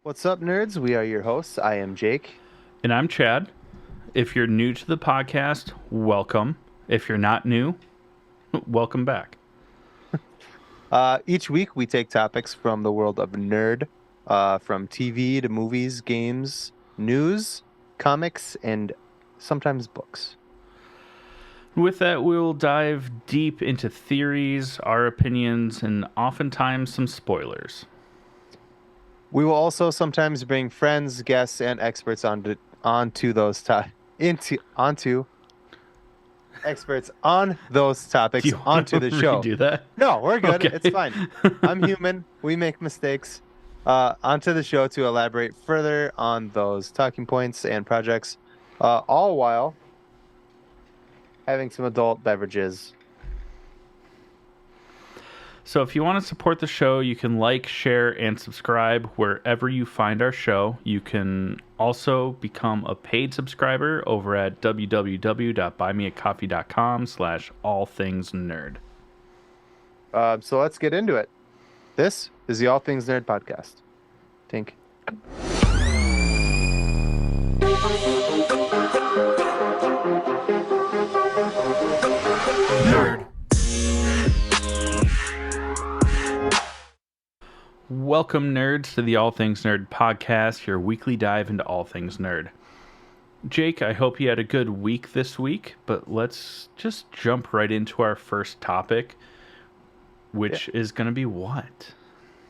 What's up, nerds? We are your hosts. I am Jake. And I'm Chad. If you're new to the podcast, welcome. If you're not new, welcome back. Each week we take topics from the world of nerd, from TV to movies, games, news, comics, and sometimes books. With that, we'll dive deep into theories, our opinions, and oftentimes some spoilers. We will also sometimes bring friends, guests, and experts onto those onto experts on those Do topics you want onto to the show. redo that? No, we're good. It's Okay. fine. I'm human. We make mistakes. Onto the show to elaborate further on those talking points and projects, all while having some adult beverages. So if you want to support the show, you can like, share, and subscribe wherever you find our show. You can also become a paid subscriber over at www.buymeacoffee.com/allthingsnerd. So let's get into it. This is the All Things Nerd podcast. Tink. Nerd. Welcome, nerds, to the All Things Nerd podcast, your weekly dive into all things nerd. Jake, I hope you had a good week this week, but let's just jump right into our first topic, which is going to be what?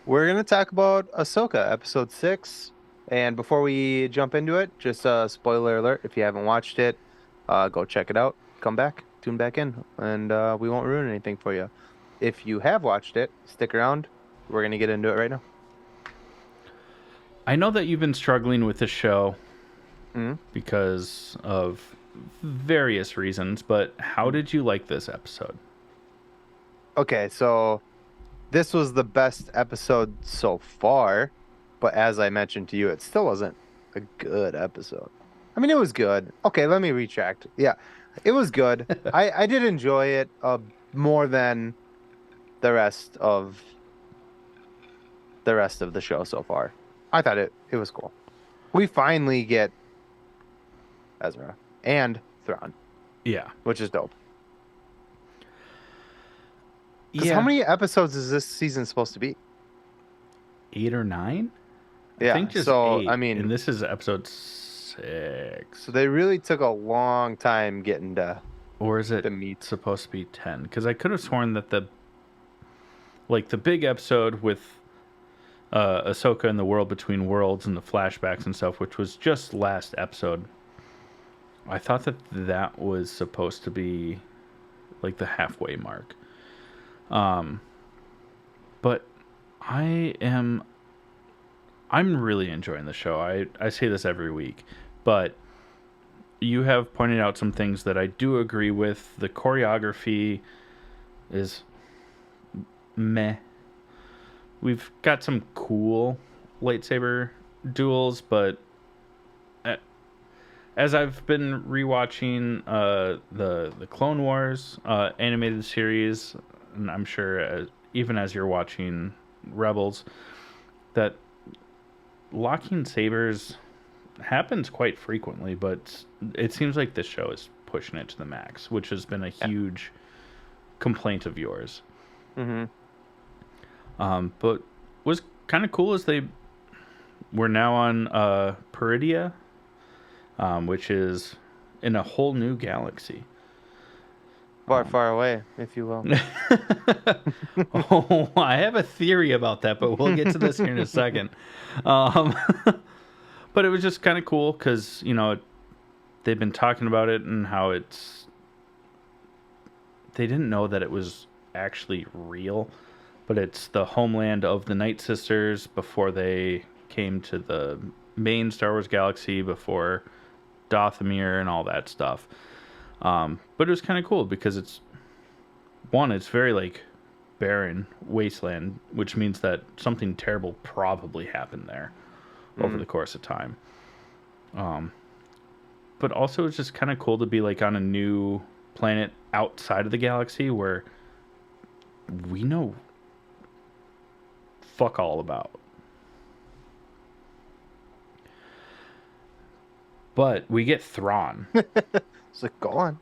We're going to talk about Ahsoka, episode 6. And before we jump into it, just a spoiler alert. If you haven't watched it, go check it out. Come back, tune back in, and we won't ruin anything for you. If you have watched it, stick around. We're going to get into it right now. I know that you've been struggling with the show Mm-hmm. because of various reasons, but how did you like this episode? Okay, so this was the best episode so far, but as I mentioned to you, it still wasn't a good episode. I mean, it was good. Okay, let me retract. Yeah, it was good. I did enjoy it more than the rest of the show so far. I thought it was cool. We finally get Ezra and Thrawn, Yeah. which is dope. Because Yeah. how many episodes is this season supposed to be? 8 or 9? Yeah, I think just so, 8. I mean, and this is episode 6. so they really took a long time getting to Or is it the meat. supposed to be 10? Because I could have sworn that the big episode with Ahsoka and the World Between Worlds and the flashbacks and stuff, which was just last episode, I thought that was supposed to be like the halfway mark. But I'm really enjoying the show. I say this every week, but you have pointed out some things that I do agree with. The choreography is meh. We've got some cool lightsaber duels, but as I've been rewatching the Clone Wars animated series, and I'm sure even as you're watching Rebels, that locking sabers happens quite frequently, but it seems like this show is pushing it to the max, which has been a huge complaint of yours. Mm-hmm. But was kind of cool is we're now on Peridia, which is in a whole new galaxy. Far away, if you will. Oh, I have a theory about that, but we'll get to this here in a second. But it was just kind of cool because, they've been talking about it and how they didn't know that it was actually real, but it's the homeland of the Night Sisters before they came to the main Star Wars galaxy, before Dathomir and all that stuff. But it was kind of cool because it's very like barren wasteland, which means that something terrible probably happened there over the course of time. But also it's just kind of cool to be like on a new planet outside of the galaxy where we know fuck all about. But we get Thrawn. It's like, go on.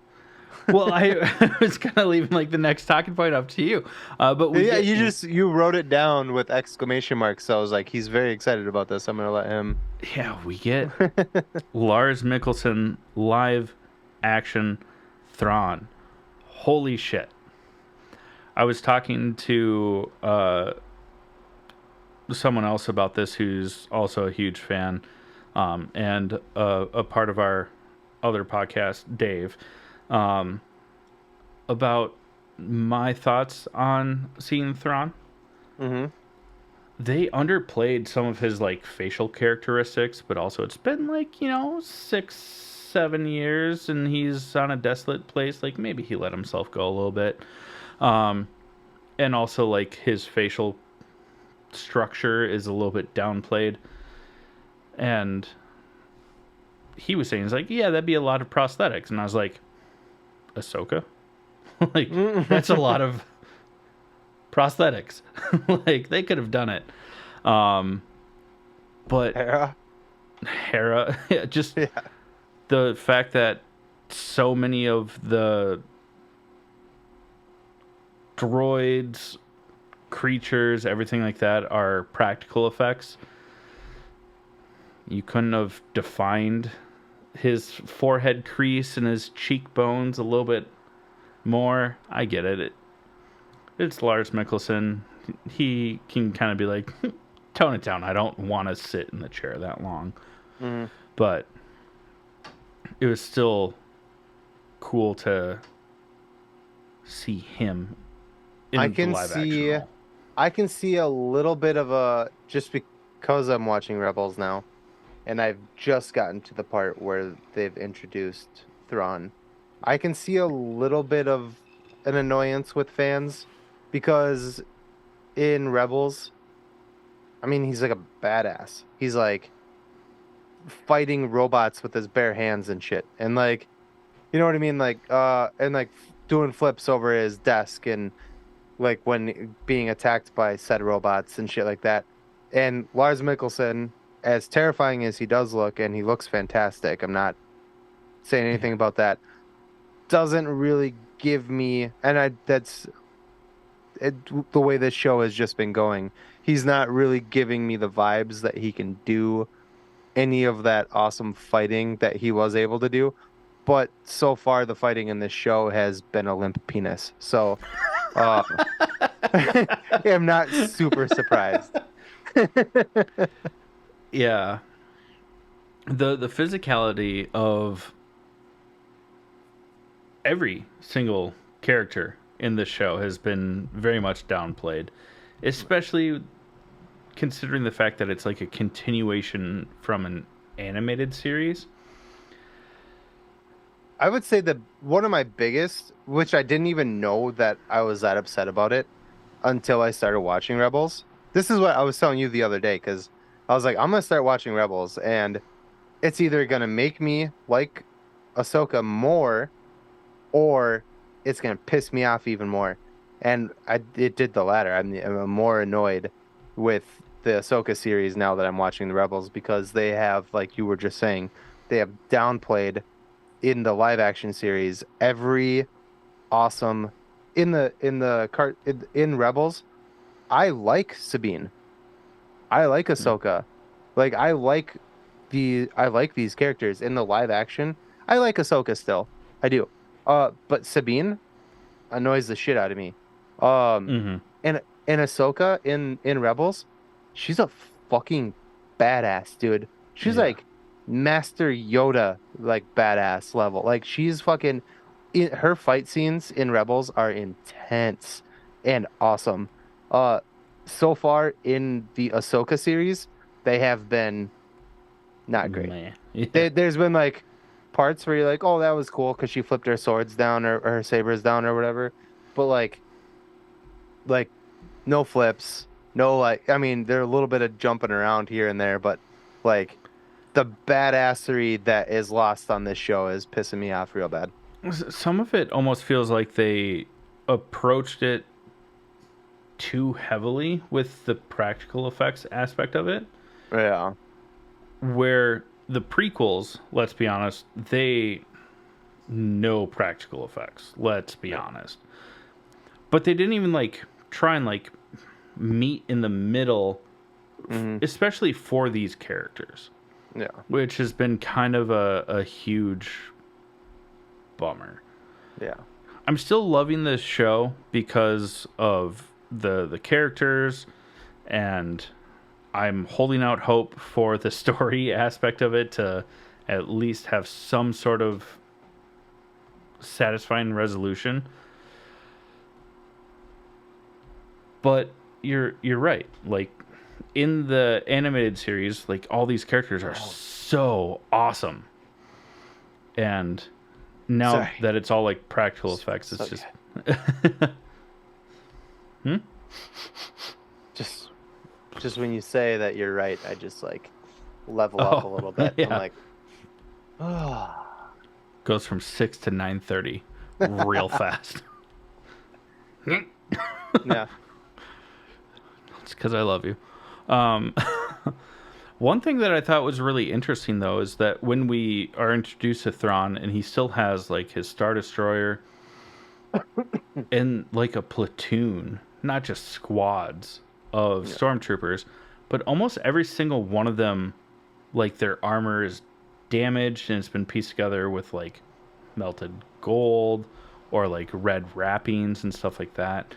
Well, I was kind of leaving like the next talking point up to you, but we Yeah, get you wrote it down with exclamation marks. So I was like, he's very excited about this. I'm gonna let him. yeah, we get Lars Mikkelsen live action Thrawn. Holy shit! I was talking to someone else about this who's also a huge fan, and a part of our other podcast, Dave, um, about my thoughts on seeing Thrawn. Hmm. They underplayed some of his like facial characteristics, but also it's been like, 6, 7 years and he's on a desolate place. Like maybe he let himself go a little bit. Um, and also like his facial structure is a little bit downplayed. And he was saying, he's like, yeah, that'd be a lot of prosthetics. And I was like, Ahsoka? Like, that's a lot of prosthetics. Like, they could have done it. Um, but Hera. Hera, yeah, just Yeah. the fact that so many of the droids, creatures, everything like that are practical effects. You couldn't have defined his forehead crease and his cheekbones a little bit more. I get it. It's Lars Mikkelsen. He can kind of be like, tone it down. I don't want to sit in the chair that long. Hmm. But it was still cool to see him I in the can live action see role. I can see a little bit of a just because I'm watching Rebels now, and I've just gotten to the part where they've introduced Thrawn. I can see a little bit of an annoyance with fans because in Rebels, I mean, he's like a badass. He's like fighting robots with his bare hands and shit. And like, you know what I mean? Like, and like doing flips over his desk and like when being attacked by said robots and shit like that. And Lars Mikkelsen, as terrifying as he does look, and he looks fantastic, I'm not saying Yeah. anything about that, doesn't really give me, and that's it, the way this show has just been going. He's not really giving me the vibes that he can do any of that awesome fighting that he was able to do. But so far, the fighting in this show has been a limp penis. So, uh, I'm not super surprised. Yeah. The physicality of every single character in this show has been very much downplayed, especially considering the fact that it's like a continuation from an animated series. I would say that one of my biggest, which I didn't even know that I was that upset about it until I started watching Rebels. This is what I was telling you the other day because I was like, I'm gonna start watching Rebels, and it's either gonna make me like Ahsoka more, or it's gonna piss me off even more. And it did the latter. I'm more annoyed with the Ahsoka series now that I'm watching the Rebels because they have, like you were just saying, they have downplayed in the live action series every awesome in Rebels. I like Sabine. I like Ahsoka. Like I like these characters in the live action. I like Ahsoka still. I do. But Sabine annoys the shit out of me. Um, Mm-hmm. and Ahsoka in Rebels, she's a fucking badass, dude. She's Yeah. like Master Yoda, like badass level. Like she's fucking. Her fight scenes in Rebels are intense and awesome. Uh, so far in the Ahsoka series, they have been not great. Man. Yeah. There's been like parts where you're like, oh, that was cool because she flipped her swords down or her sabers down or whatever. But like no flips, no like I mean, there are a little bit of jumping around here and there, but like the badassery that is lost on this show is pissing me off real bad. Some of it almost feels like they approached it too heavily with the practical effects aspect of it, Yeah. where the prequels, let's be honest, they no practical effects. Let's be Yeah. honest. But they didn't even like try and like meet in the middle, Hmm. especially for these characters, Yeah. which has been kind of a huge bummer. Yeah. I'm still loving this show because of the characters, and I'm holding out hope for the story aspect of it to at least have some sort of satisfying resolution. But you're right. Like in the animated series, like all these characters are Oh, so awesome. And now sorry. that it's all like practical So, effects, it's so just good. hmm? Just just when you say that you're right, I just like level up a Oh, little bit. I'm yeah. like, oh. Goes from 6 to 9:30 real fast. Yeah. It's cuz I love you. Um One thing that I thought was really interesting, though, is that when we are introduced to Thrawn, and he still has like his Star Destroyer and like a platoon, not just squads of Yeah. stormtroopers, but almost every single one of them, like their armor is damaged and it's been pieced together with like melted gold or like red wrappings and stuff like that.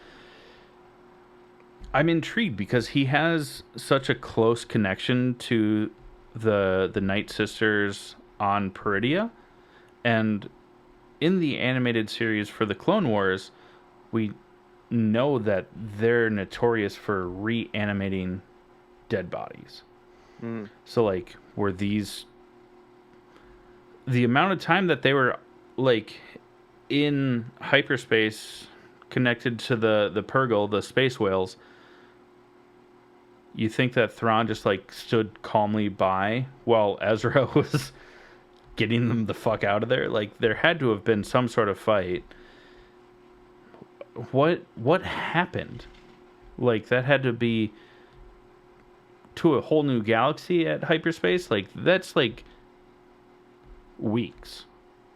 I'm intrigued because he has such a close connection to the Night Sisters on Peridia, and in the animated series for the Clone Wars, we know that they're notorious for reanimating dead bodies. Mm. So like were these the amount of time that they were like in hyperspace connected to the Purgle, the space whales, you think that Thrawn just like stood calmly by while Ezra was getting them the fuck out of there? Like there had to have been some sort of fight. What happened? Like that had to be to a whole new galaxy at hyperspace. Like that's like weeks.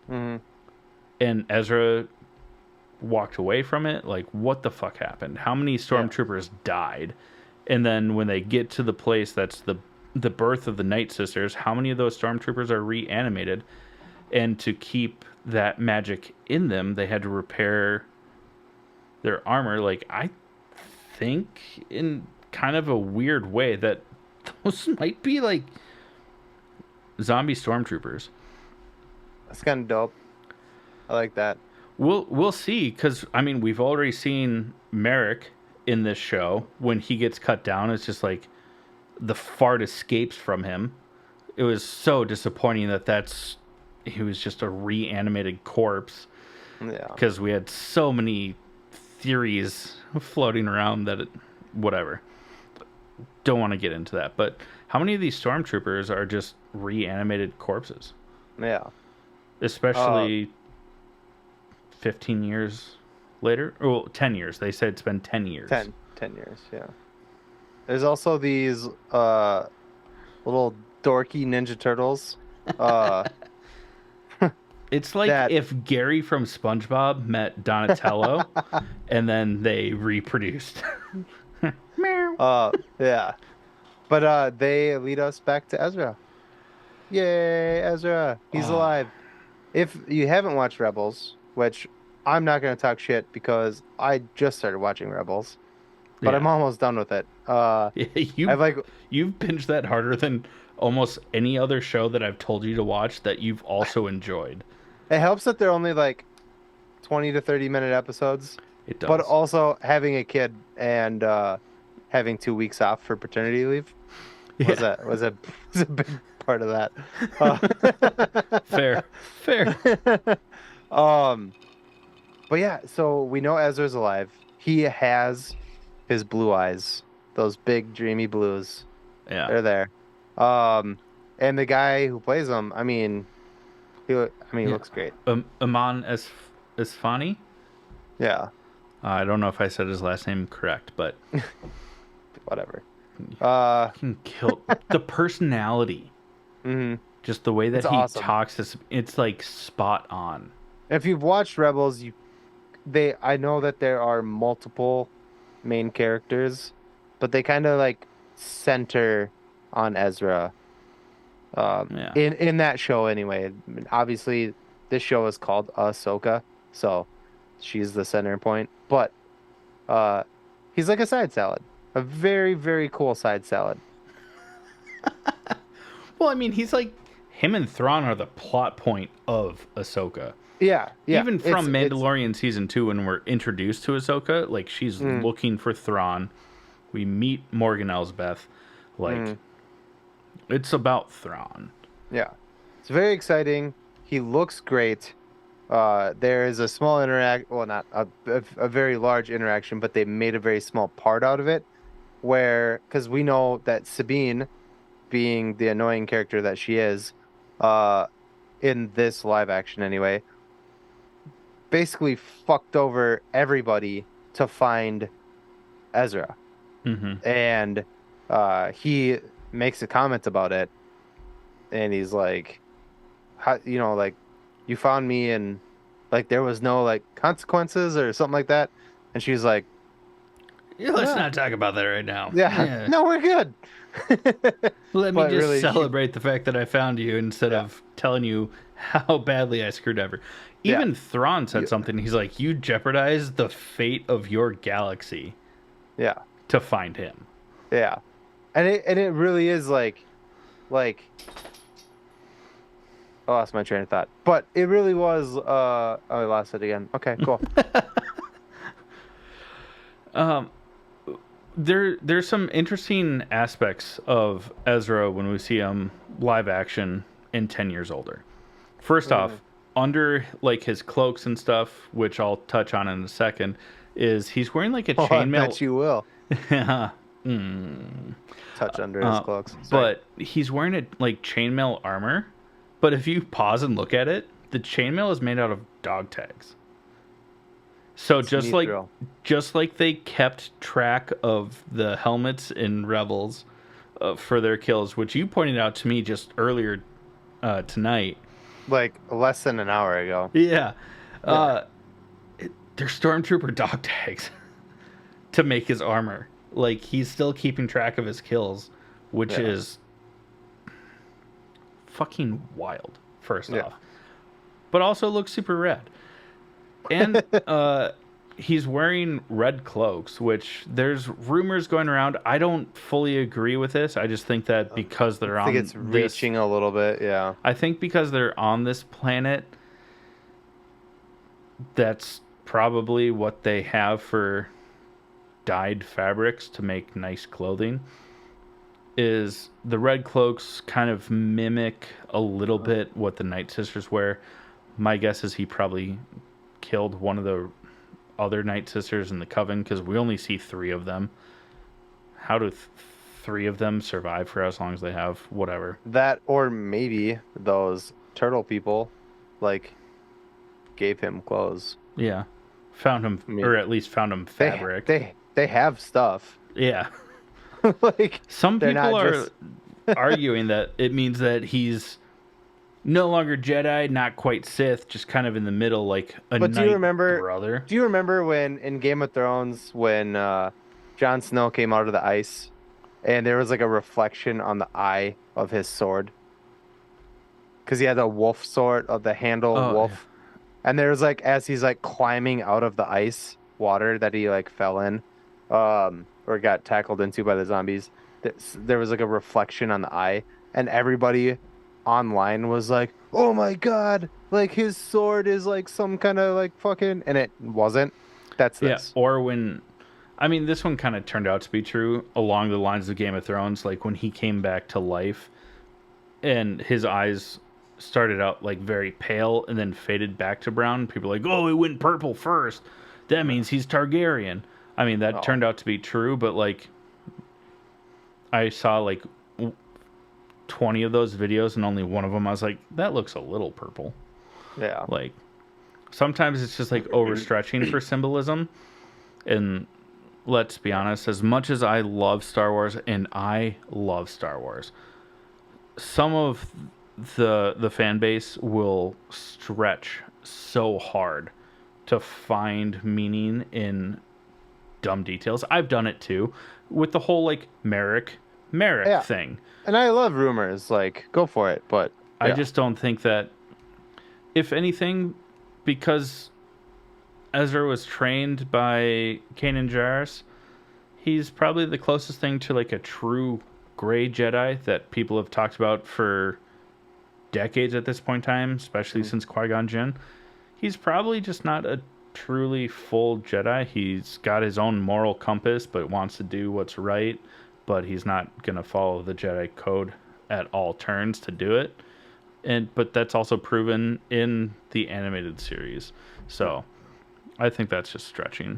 Hmm. And Ezra walked away from it. Like what the fuck happened? How many Yeah. stormtroopers died? And then when they get to the place that's the birth of the Night Sisters, how many of those stormtroopers are reanimated? And to keep that magic in them, they had to repair their armor. Like I think in kind of a weird way that those might be like zombie stormtroopers. That's kind of dope. I like that. We'll see, because I mean we've already seen Merrick in this show. When he gets cut down, it's just like the fart escapes from him. It was so disappointing that he was just a reanimated corpse, Yeah. because we had so many theories floating around that whatever. Don't want to get into that, but how many of these stormtroopers are just reanimated corpses? Yeah. Uh, Especially 15 years later? Well, 10 years. They said it's been 10 years. 10 years. Yeah. There's also these little dorky Ninja Turtles. Uh, It's like that if Gary from SpongeBob met Donatello and then they reproduced. Meow. yeah. But they lead us back to Ezra. Yay, Ezra. He's Oh, alive. If you haven't watched Rebels, which I'm not going to talk shit because I just started watching Rebels, but I'm yeah. almost done with it. you I've like you've binged that harder than almost any other show that I've told you to watch that you've also enjoyed. it helps that they're only like 20 to 30-minute episodes, It but does. also having a kid and having 2 weeks off for paternity leave was Yeah. a was a big part of that. Fair. Fair. Um, but yeah, so we know Ezra's alive. He has his blue eyes, those big dreamy blues. Yeah. They're there. Um, and the guy who plays him, I mean, he Yeah. looks great. Aman Esfani. Yeah, I don't know if I said his last name correct, but whatever. Uh, he can kill the personality. mhm. Just the way It's that he awesome. talks, it's like spot on. If you've watched Rebels, I know that there are multiple main characters, but they kind of like center on Ezra Yeah. in that show anyway. I mean, obviously, this show is called Ahsoka, so she's the center point. But uh, he's like a side salad, a very, very cool side salad. Well, I mean, he's like him and Thrawn are the plot point of Ahsoka. Yeah, yeah. Even It's from it's Mandalorian season 2, when we're introduced to Ahsoka, like she's mm, looking for Thrawn. We meet Morgan Elsbeth. Like mm, it's about Thrawn. yeah. It's very exciting. He looks great. There is a small well, not a very large interaction, but they made a very small part out of it where, because we know that Sabine, being the annoying character that she is, uh, in this live action anyway, basically fucked over everybody to find Ezra. Mm-hmm. And he makes a comment about it, and he's like, how, like you found me and like there was no like consequences or something like that. And she's like, Yeah, let's yeah, not talk about that right now. yeah, Yeah. no, we're good. Let me But just really, celebrate the fact that I found you instead yeah, of telling you how badly I screwed over. yeah, Even Thrawn said you, something. He's like, "You jeopardized the fate of your galaxy yeah, to find him." yeah. And it really is like I lost my train of thought. But it really was oh, I lost it again. Okay, cool. Um, there's some interesting aspects of Ezra when we see him live action and 10 years older. First Mm. off, under like his cloaks and stuff, which I'll touch on in a second, is he's wearing like a Oh, I chainmail. bet you will Mm. touch under his Uh, cloaks. Sorry. but he's wearing a like chainmail armor. But if you pause and look at it, the chainmail is made out of dog tags. So It's mithril. just like they kept track of the helmets in Rebels for their kills, which you pointed out to me just earlier tonight. Like less than an hour ago. Yeah, Yeah. uh, they're stormtrooper dog tags to make his armor. Like he's still keeping track of his kills, which Yeah. is fucking wild. First Yeah. off, but also looks super rad. And he's wearing red cloaks, which there's rumors going around. I don't fully agree with this. I just think that because I they're think on it's this, reaching a little bit. Yeah. I think because they're on this planet, that's probably what they have for dyed fabrics to make nice clothing. Is the red cloaks kind of mimic a little bit what the Night Sisters wear? My guess is he probably killed one of the other Night Sisters in the Coven because we only see three of them. How do three of them survive for as long as they have? Whatever. That or maybe those turtle people like gave him clothes. Yeah. Found him, I mean, or at least found him they fabric. they have stuff. Yeah. Like Some they're people not are just arguing that it means that he's no longer Jedi, not quite Sith, just kind of in the middle, like a But knight brother. do you remember when in Game of Thrones when Jon Snow came out of the ice and there was like a reflection on the eye of his sword? Because he had the wolf sword of the handle Oh, yeah. wolf. And there's like as he's like climbing out of the ice water that he like fell in, or got tackled into by the zombies, there was like a reflection on the eye, and everybody online was like, "Oh my God, like his sword is like some kind of like fucking," and it wasn't. That's Yeah, this. or when, I mean, this one kind of turned out to be true along the lines of Game of Thrones, like when he came back to life and his eyes started out like very pale and then faded back to brown. People are like, oh, it went purple first. That means he's Targaryen. I mean, that Oh, turned out to be true, but like I saw like 20 of those videos and only one of them I was like, that looks a little purple. yeah. Like sometimes it's just like overstretching for symbolism. And let's be honest, as much as I love Star Wars, and I love Star Wars, some of the fan base will stretch so hard to find meaning in dumb details. I've done it too with the whole like Merrick Yeah, thing. and I love rumors. Like, go for it. But I yeah, just don't think that, if anything, because Ezra was trained by Kanan Jarrus, he's probably the closest thing to like a true gray Jedi that people have talked about for decades at this point in time, especially Mhm. since Qui-Gon Jinn. He's probably just not a truly full Jedi. He's got his own moral compass, but wants to do what's right, but he's not going to follow the Jedi code at all turns to do it. But that's also proven in the animated series. So, I think that's just stretching.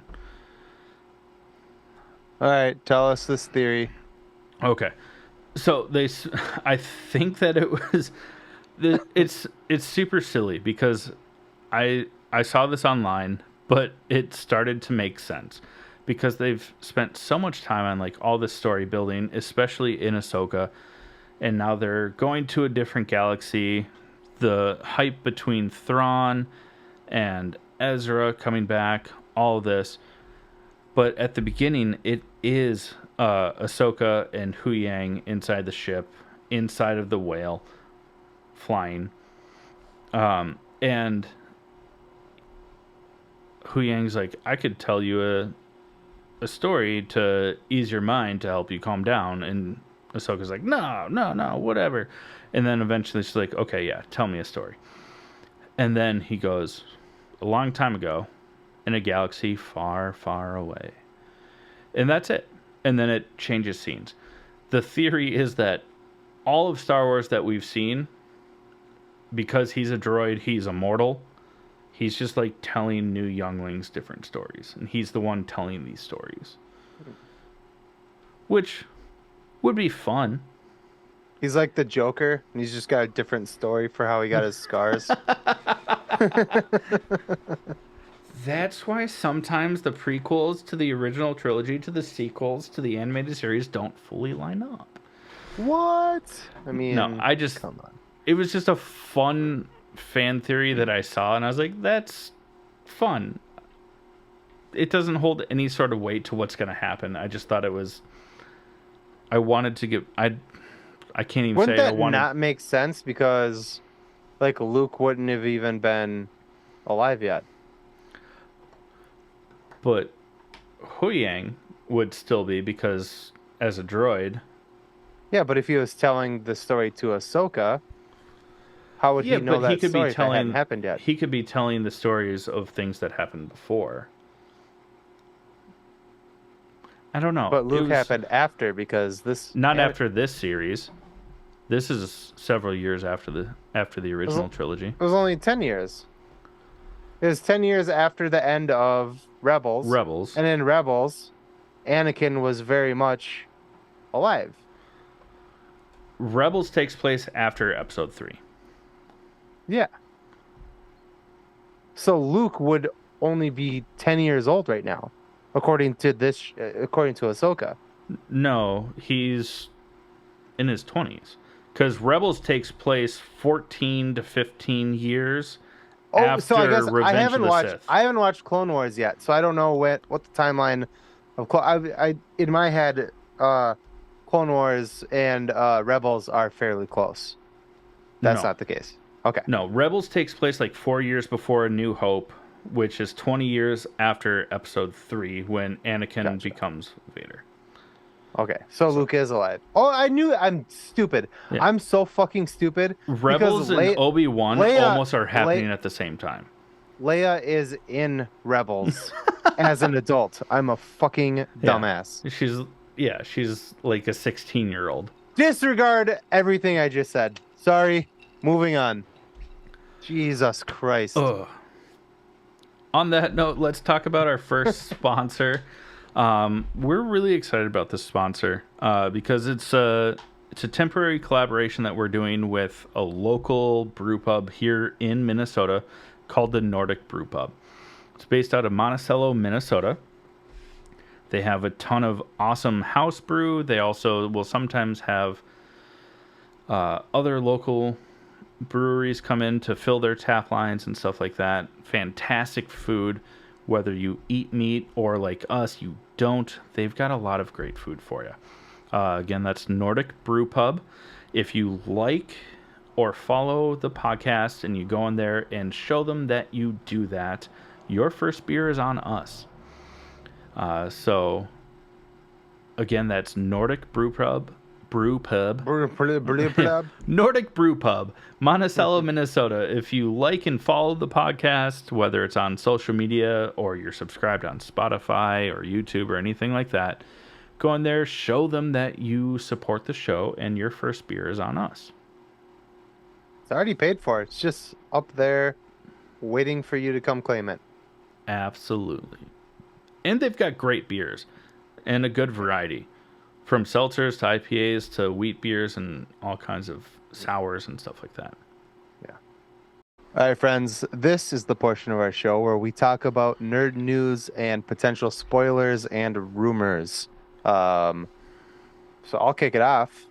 All right, tell us this theory. Okay. So I think that it was it's super silly because I saw this online, but it started to make sense because they've spent so much time on like all this story building, especially in Ahsoka, and now they're going to a different galaxy. The hype between Thrawn and Ezra coming back, all of this. But at the beginning, it is Ahsoka and Hu Yang inside the ship, inside of the whale, flying. And Hu Yang's like, I could tell you a story to ease your mind to help you calm down. And Ahsoka's like, no, no, no, whatever. And then eventually she's like, okay, yeah, tell me a story. And then he goes, a long time ago, in a galaxy far, far away. And that's it. And then it changes scenes. The theory is that all of Star Wars that we've seen, because he's a droid, he's immortal. He's just like telling new younglings different stories. And he's the one telling these stories. Which would be fun. He's like the Joker, and he's just got a different story for how he got his scars. That's why sometimes the prequels to the original trilogy to the sequels to the animated series don't fully line up. What? I No, mean, I just come on. it was just a fun fan theory that I saw and I was like, that's fun. It doesn't hold any sort of weight to what's going to happen. I just thought it was I wanted to get I can't even Wouldn't say I that wanted not make sense? Because, like, Luke wouldn't have even been alive yet. but Hu Yang would still be because as a droid. Yeah, but if he was telling the story to Ahsoka, how would Yeah, he know but he that could be story if it hadn't telling happened yet? he could be telling the stories of things that happened before. I don't know. But It Luke was happened after because this not it after this series. This is several years after the was, original trilogy. it was only 10 years. It was 10 years after the end of Rebels. Rebels. And in Rebels, Anakin was very much alive. Rebels takes place after episode 3. Yeah. So Luke would only be 10 years old right now, according to Ahsoka. No, he's in his 20s cuz Rebels takes place 14 to 15 years Oh, so I after guess Revenge of the Sith. I haven't watched Clone Wars yet, so I don't know what the timeline of I in my head Clone Wars and Rebels are fairly close. That's No. not the case. Okay. No, Rebels takes place like 4 years before A New Hope, which is 20 years after episode 3 when Anakin Gotcha. becomes Vader. Okay. So Luke is alive. Oh, I knew I'm stupid. Yeah. I'm so fucking stupid Rebels because and Obi-Wan Leia almost are happening Le at the same time. Leia is in Rebels as an adult. I'm a fucking Yeah. dumbass. She's like a 16-year-old. Disregard everything I just said. Sorry. Moving on. Jesus Christ. Ugh. On that note, let's talk about our first sponsor. We're really excited about this sponsor because it's a temporary collaboration that we're doing with a local brew pub here in Minnesota called the Nordic Brew Pub. It's based out of Monticello, Minnesota. They have a ton of awesome house brew. They also will sometimes have other local breweries come in to fill their tap lines and stuff like that. Fantastic food, whether you eat meat or like us, you don't. They've got a lot of great food for you. Again, that's Nordic Brew Pub. If you like or follow the podcast and you go in there and show them that you do that, your first beer is on us. So again, that's Nordic Brew Pub. Nordic Brew Pub, Monticello, Minnesota. If you like and follow the podcast, whether it's on social media or you're subscribed on Spotify or YouTube or anything like that, go in there, show them that you support the show, and your first beer is on us. It's already paid for. It's just up there waiting for you to come claim it. Absolutely. And they've got great beers and a good variety. From seltzers to IPAs to wheat beers and all kinds of sours and stuff like that. Yeah. All right, friends. This is the portion of our show where we talk about nerd news and potential spoilers and rumors. So I'll kick it off.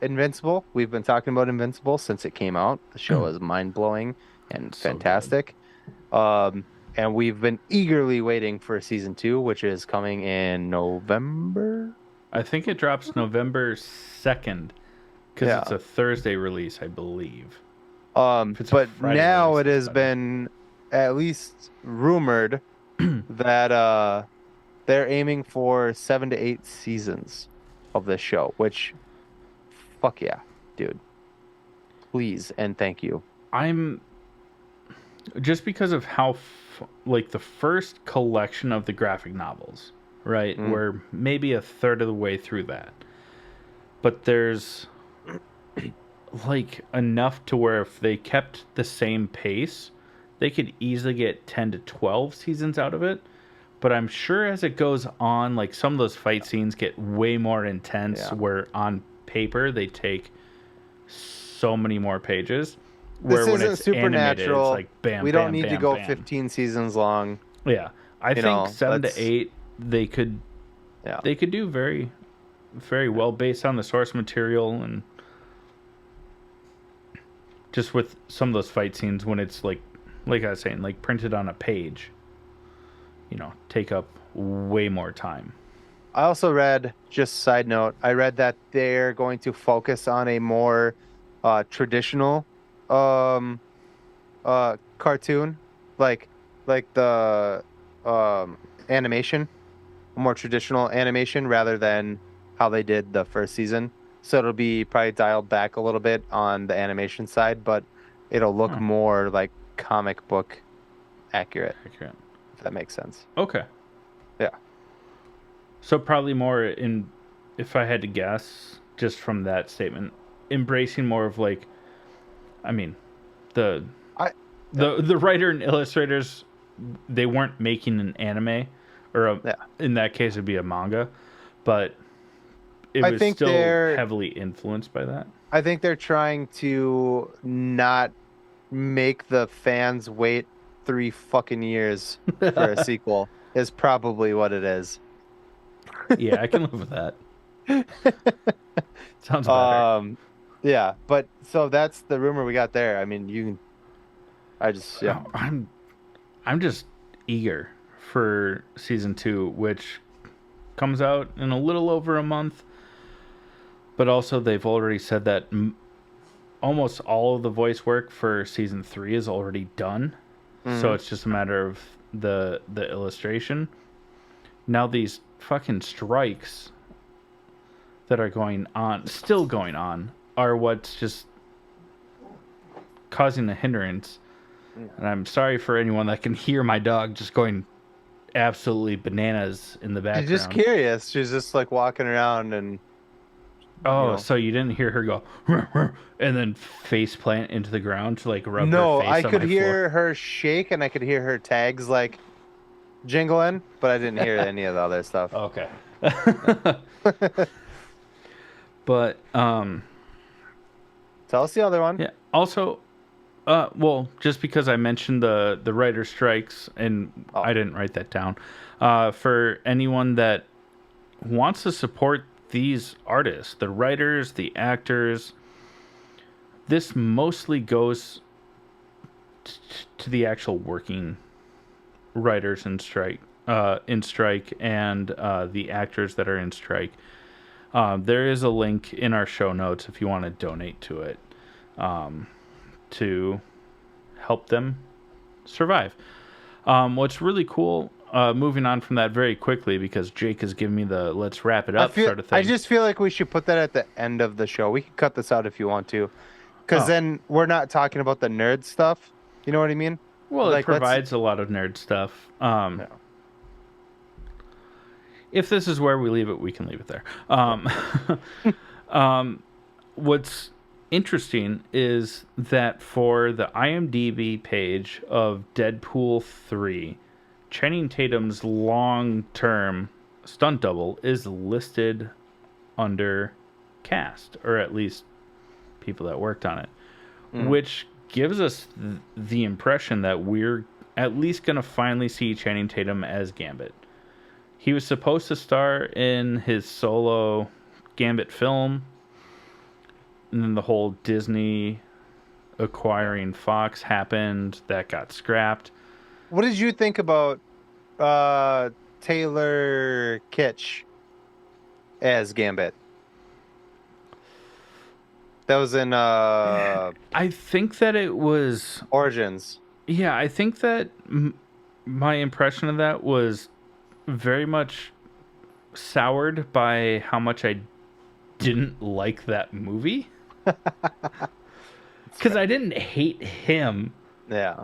Invincible. We've been talking about Invincible since it came out. The show is mind-blowing and So fantastic. And we've been eagerly waiting for season 2, which is coming in November. I think it drops November 2nd because it's a Thursday release, I believe. But now it has been at least rumored that they're aiming for 7 to 8 seasons of this show, which, fuck yeah, dude. Please and thank you. I'm just because of how like the first collection of the graphic novels, right? We're maybe a third of the way through that. But there's like enough to where if they kept the same pace, they could easily get 10 to 12 seasons out of it. But I'm sure as it goes on, like some of those fight scenes get way more intense where on paper they take so many more pages. This isn't Supernatural. It's like bam, we don't need to go 15 seasons long. Yeah, I think 7 to 8 they could do very, very well based on the source material and just with some of those fight scenes when it's like I was saying, like printed on a page. Take up way more time. I also read, just side note, I read that they're going to focus on a more traditional cartoon, like the animation, a more traditional animation rather than how they did the first season. So it'll be probably dialed back a little bit on the animation side, but it'll look more like comic book accurate. If that makes sense. Okay. Yeah. So probably more in, if I had to guess, just from that statement, embracing more of like, I mean, the writer and illustrators, they weren't making an anime, or in that case it'd be a manga, but it was still heavily influenced by that. I think they're trying to not make the fans wait 3 fucking years for a sequel is probably what it is. Yeah, I can live with that. Sounds better. Yeah, but so that's the rumor we got there. I mean, I'm just eager for season 2, which comes out in a little over a month. But also, they've already said that almost all of the voice work for season 3 is already done. So it's just a matter of the illustration. Now these fucking strikes that are still going on, are what's just causing a hindrance. And I'm sorry for anyone that can hear my dog just going absolutely bananas in the background. She's just curious. She's just like walking around and... So you didn't hear her go and then face plant into the ground to like rub her face on my floor? No, I could hear her shake and I could hear her tags like jingling, but I didn't hear any of the other stuff. Okay. But tell us the other one. Yeah. Also, well, just because I mentioned the writer strikes and I didn't write that down, for anyone that wants to support these artists, the writers, the actors, this mostly goes to the actual working writers in strike, and the actors that are in strike. There is a link in our show notes if you want to donate to it, to help them survive. What's really cool, moving on from that very quickly, because Jake has given me the let's wrap it up sort of I thing. just feel like we should put that at the end of the show. We can cut this out if you want to, because Oh, then we're not talking about the nerd stuff. You know what I mean? well, it Like, let's. provides a lot of nerd stuff. No. If this is where we leave it, we can leave it there. What's interesting is that for the IMDb page of Deadpool 3, Channing Tatum's long-term stunt double is listed under cast, or at least people that worked on it, which gives us the impression that we're at least going to finally see Channing Tatum as Gambit. He was supposed to star in his solo Gambit film, and then the whole Disney acquiring Fox happened. That got scrapped. What did you think about Taylor Kitsch as Gambit? That was in I think that it was... Origins. Yeah, I think that my impression of that was very much soured by how much I didn't like that movie. Because I didn't hate him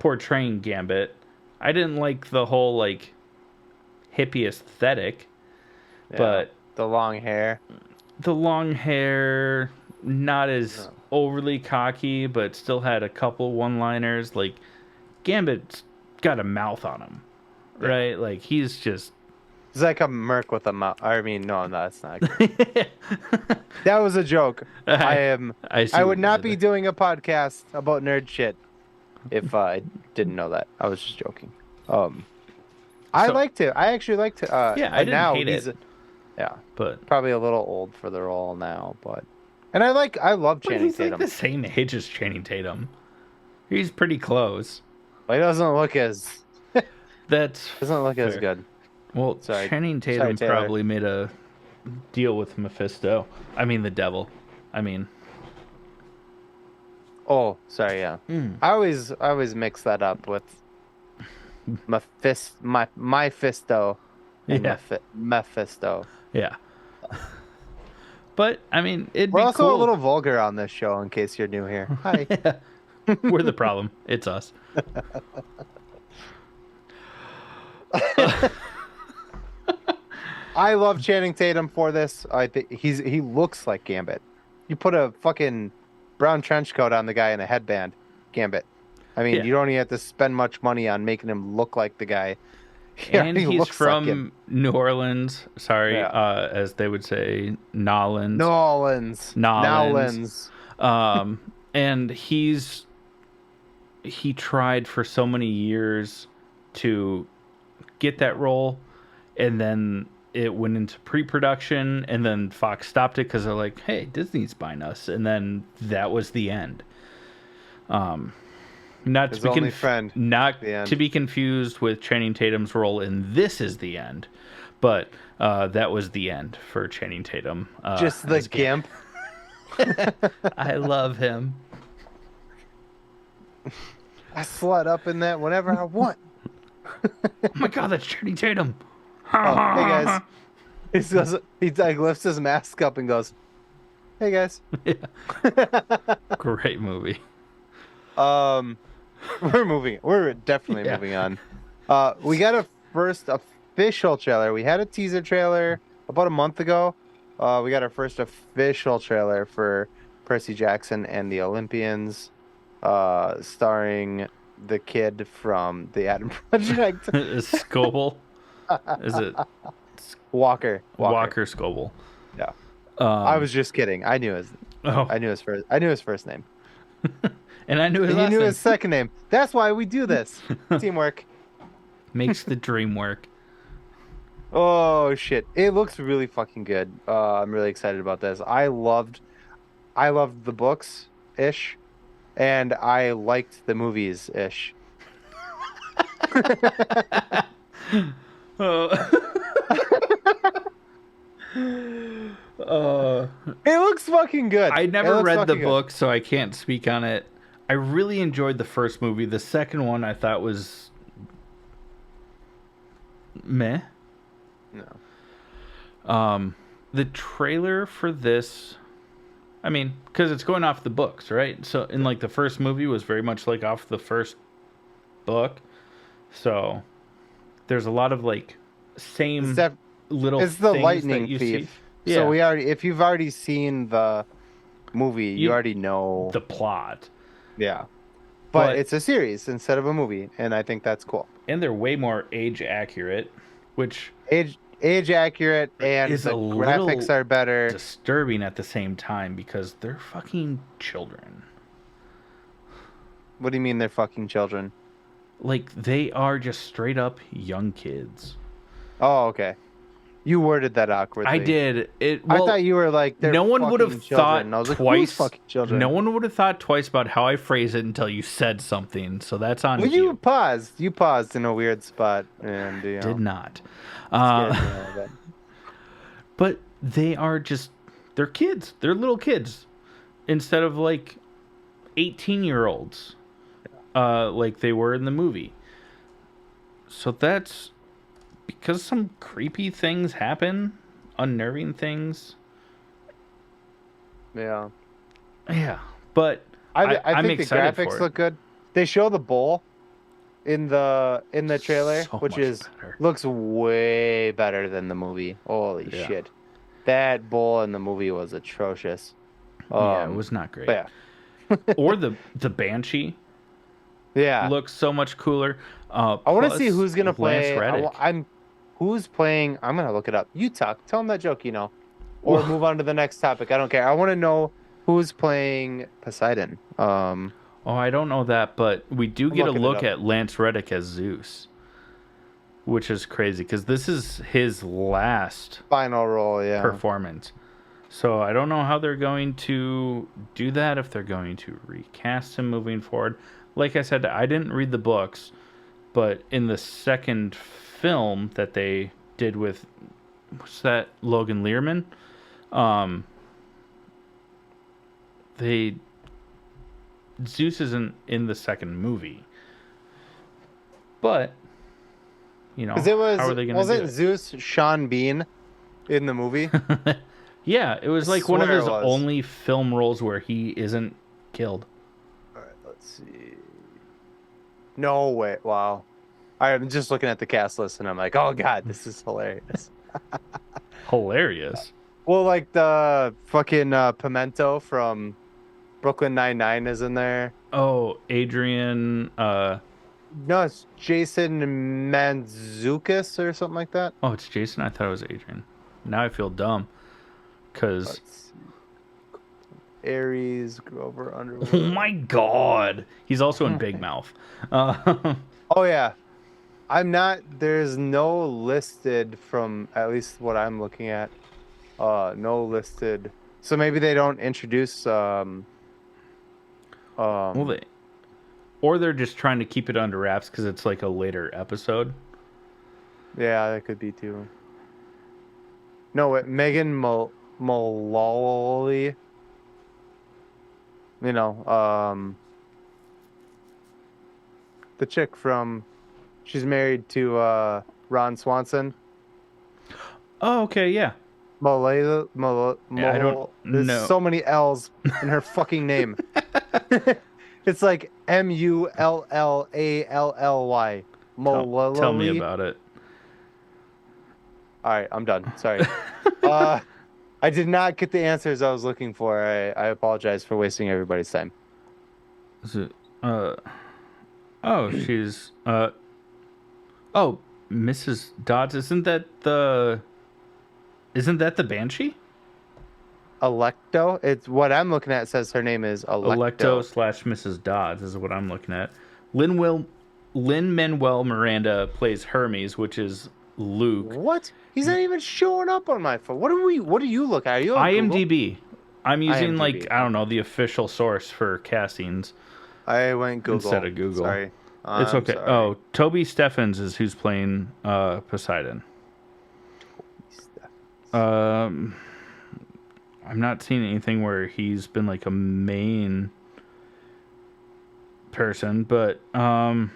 portraying Gambit. I didn't like the whole, like, hippie aesthetic. Yeah. But The long hair. Not as overly cocky, but still had a couple one-liners. Like, Gambit's got a mouth on him, right? Like, he's just... It's like a merc with a mouth. I mean, no, that's not good. That was a joke. I would not be doing a podcast about nerd shit if I didn't know that. I was just joking. I liked it. I actually liked it. Yeah, I didn't hate it. Yeah, but probably a little old for the role now, but I love Channing he's Tatum. like the same age as Channing Tatum. He's pretty close. But he doesn't look as as good. Well, Channing Tatum probably made a deal with Mephisto. I mean, the devil. I mean. Oh, sorry, yeah. I always mix that up with Mephisto and Mephisto. Yeah. But, I mean, We're also a little vulgar on this show, in case you're new here. Hi. We're the problem. It's us. I love Channing Tatum for this. I think he looks like Gambit. You put a fucking brown trench coat on the guy and a headband, Gambit. I mean, you don't even have to spend much money on making him look like the guy. And he's from New Orleans. Sorry, as they would say, Nolans. And he tried for so many years to get that role, and then it went into pre-production, and then Fox stopped it because they're like, hey, Disney's buying us, and then that was the end. Not to be confused with Channing Tatum's role in This Is the End, but that was the end for Channing Tatum. Just the gimp. I love him. I slut up in that whenever I want. Oh my god, that's Channing Tatum. Oh, hey guys. He like lifts his mask up and goes, hey guys. Yeah. Great movie. We're definitely moving on. We got a first official trailer. We had a teaser trailer about a month ago. We got our first official trailer for Percy Jackson and the Olympians, starring the kid from the Adam Project. Scoble. Is it Walker Scoble? Yeah. I was just kidding. I knew his first name. And I knew his last name. He knew his second name. That's why we do this. Teamwork makes the dream work. Oh shit! It looks really fucking good. I'm really excited about this. I loved the books ish. and I liked the movies ish. Uh, uh, It looks fucking good. I It never looks read the fucking good. book, so I can't speak on it. I really enjoyed the first movie. The second one I thought was meh. No. The trailer for this, I mean, because it's going off the books, right? So, in like the first movie was very much like off the first book. So, there's a lot of like It's same def little it's the things that lightning you see. thief. So Yeah, if you've already seen the movie, you you already know. the plot, Yeah. But but it's a series instead of a movie, and I think that's cool. and they're way more age accurate, which Age accurate and is a the graphics little are better. disturbing at the same time because they're fucking children. What do you mean they're fucking children? Like they are just straight up young kids. Oh, okay. You worded that I awkwardly. did it. I Well, thought you were like they're no one would have fucking children. thought And I was like, who's twice. fucking No children? one would have thought twice about how I phrase it until you said something. So that's on Well, you you. paused. You paused in a weird spot, and Did not. scared me a little bit. But they are just they're kids. They're little kids instead of like 18-year-olds like they were in the movie. So that's because some creepy things happen, unnerving things. Yeah. Yeah, but I I'm think the excited graphics for it. look good. They show the bowl in the trailer, So which much is better. looks way better than the movie. Holy Yeah. shit. That bowl in the movie was atrocious. Yeah, it Um, was not great. but Or the Banshee yeah. looks so much cooler. I want to see Plus who's gonna Lance play. Reddick. I'm who's playing. I'm gonna look it up. You talk. Tell them that joke, or Well, move on to the next topic. I don't care. I want to know who's playing Poseidon. oh, I don't know that, but we do I'm get a looking it look up. at Lance Reddick as Zeus, which is crazy because this is his last Final role, yeah. performance. So I don't know how they're going to do that, if they're going to recast him moving forward. Like I said, I didn't read the books, but in the second film that they did with what's that, Logan Learman, um, they Zeus isn't in the second movie, but Because it how are they going to do wasn't Zeus Sean Bean in the movie? it? Yeah, it was I like one of swear his it was. only film roles where he isn't killed. All right, let's see. No way. Wow. I'm just looking at the cast list and I'm like, oh God, this is hilarious. Hilarious. Well, like the fucking Pimento from Brooklyn Nine-Nine is in there. Oh, Adrian. No, it's Jason Mantzoukas or something like that. Oh, it's Jason. I thought it was Adrian. Now I feel dumb because. Let's see. Aries, Grover Oh Underwood. my God, he's also in Big Mouth. Oh yeah. There's no listed from at least what I'm looking at. No listed. So maybe they don't introduce Well, or they're just trying to keep it under wraps because it's like a later episode. yeah, that could be too. No, wait, Megan Mullally. The chick from she's married to Ron Swanson. Oh, okay, yeah. Mullally. I don't There's know. so many L's in her fucking name. It's like Mullally. Tell me about it. All right, I'm done. Sorry. I did not get the answers I was looking for. I apologize for wasting everybody's time. Is it, oh, she's oh, Mrs. Dodds. Isn't that the Banshee? Electo. It's what I'm looking at. Says her name is Electo Electo. / Mrs. Dodds is what I'm looking at. Lin Manuel Miranda plays Hermes, which is Luke. What? He's not even showing up on my phone. What do you look at? Are you on Google? IMDb. I'm using like, IMDb. I don't know, the official source for castings I went instead Google. of Google. Sorry. It's I'm okay. sorry. Oh, Toby Steffens is who's playing Poseidon. Um, I'm not seeing anything where he's been like a main person, but in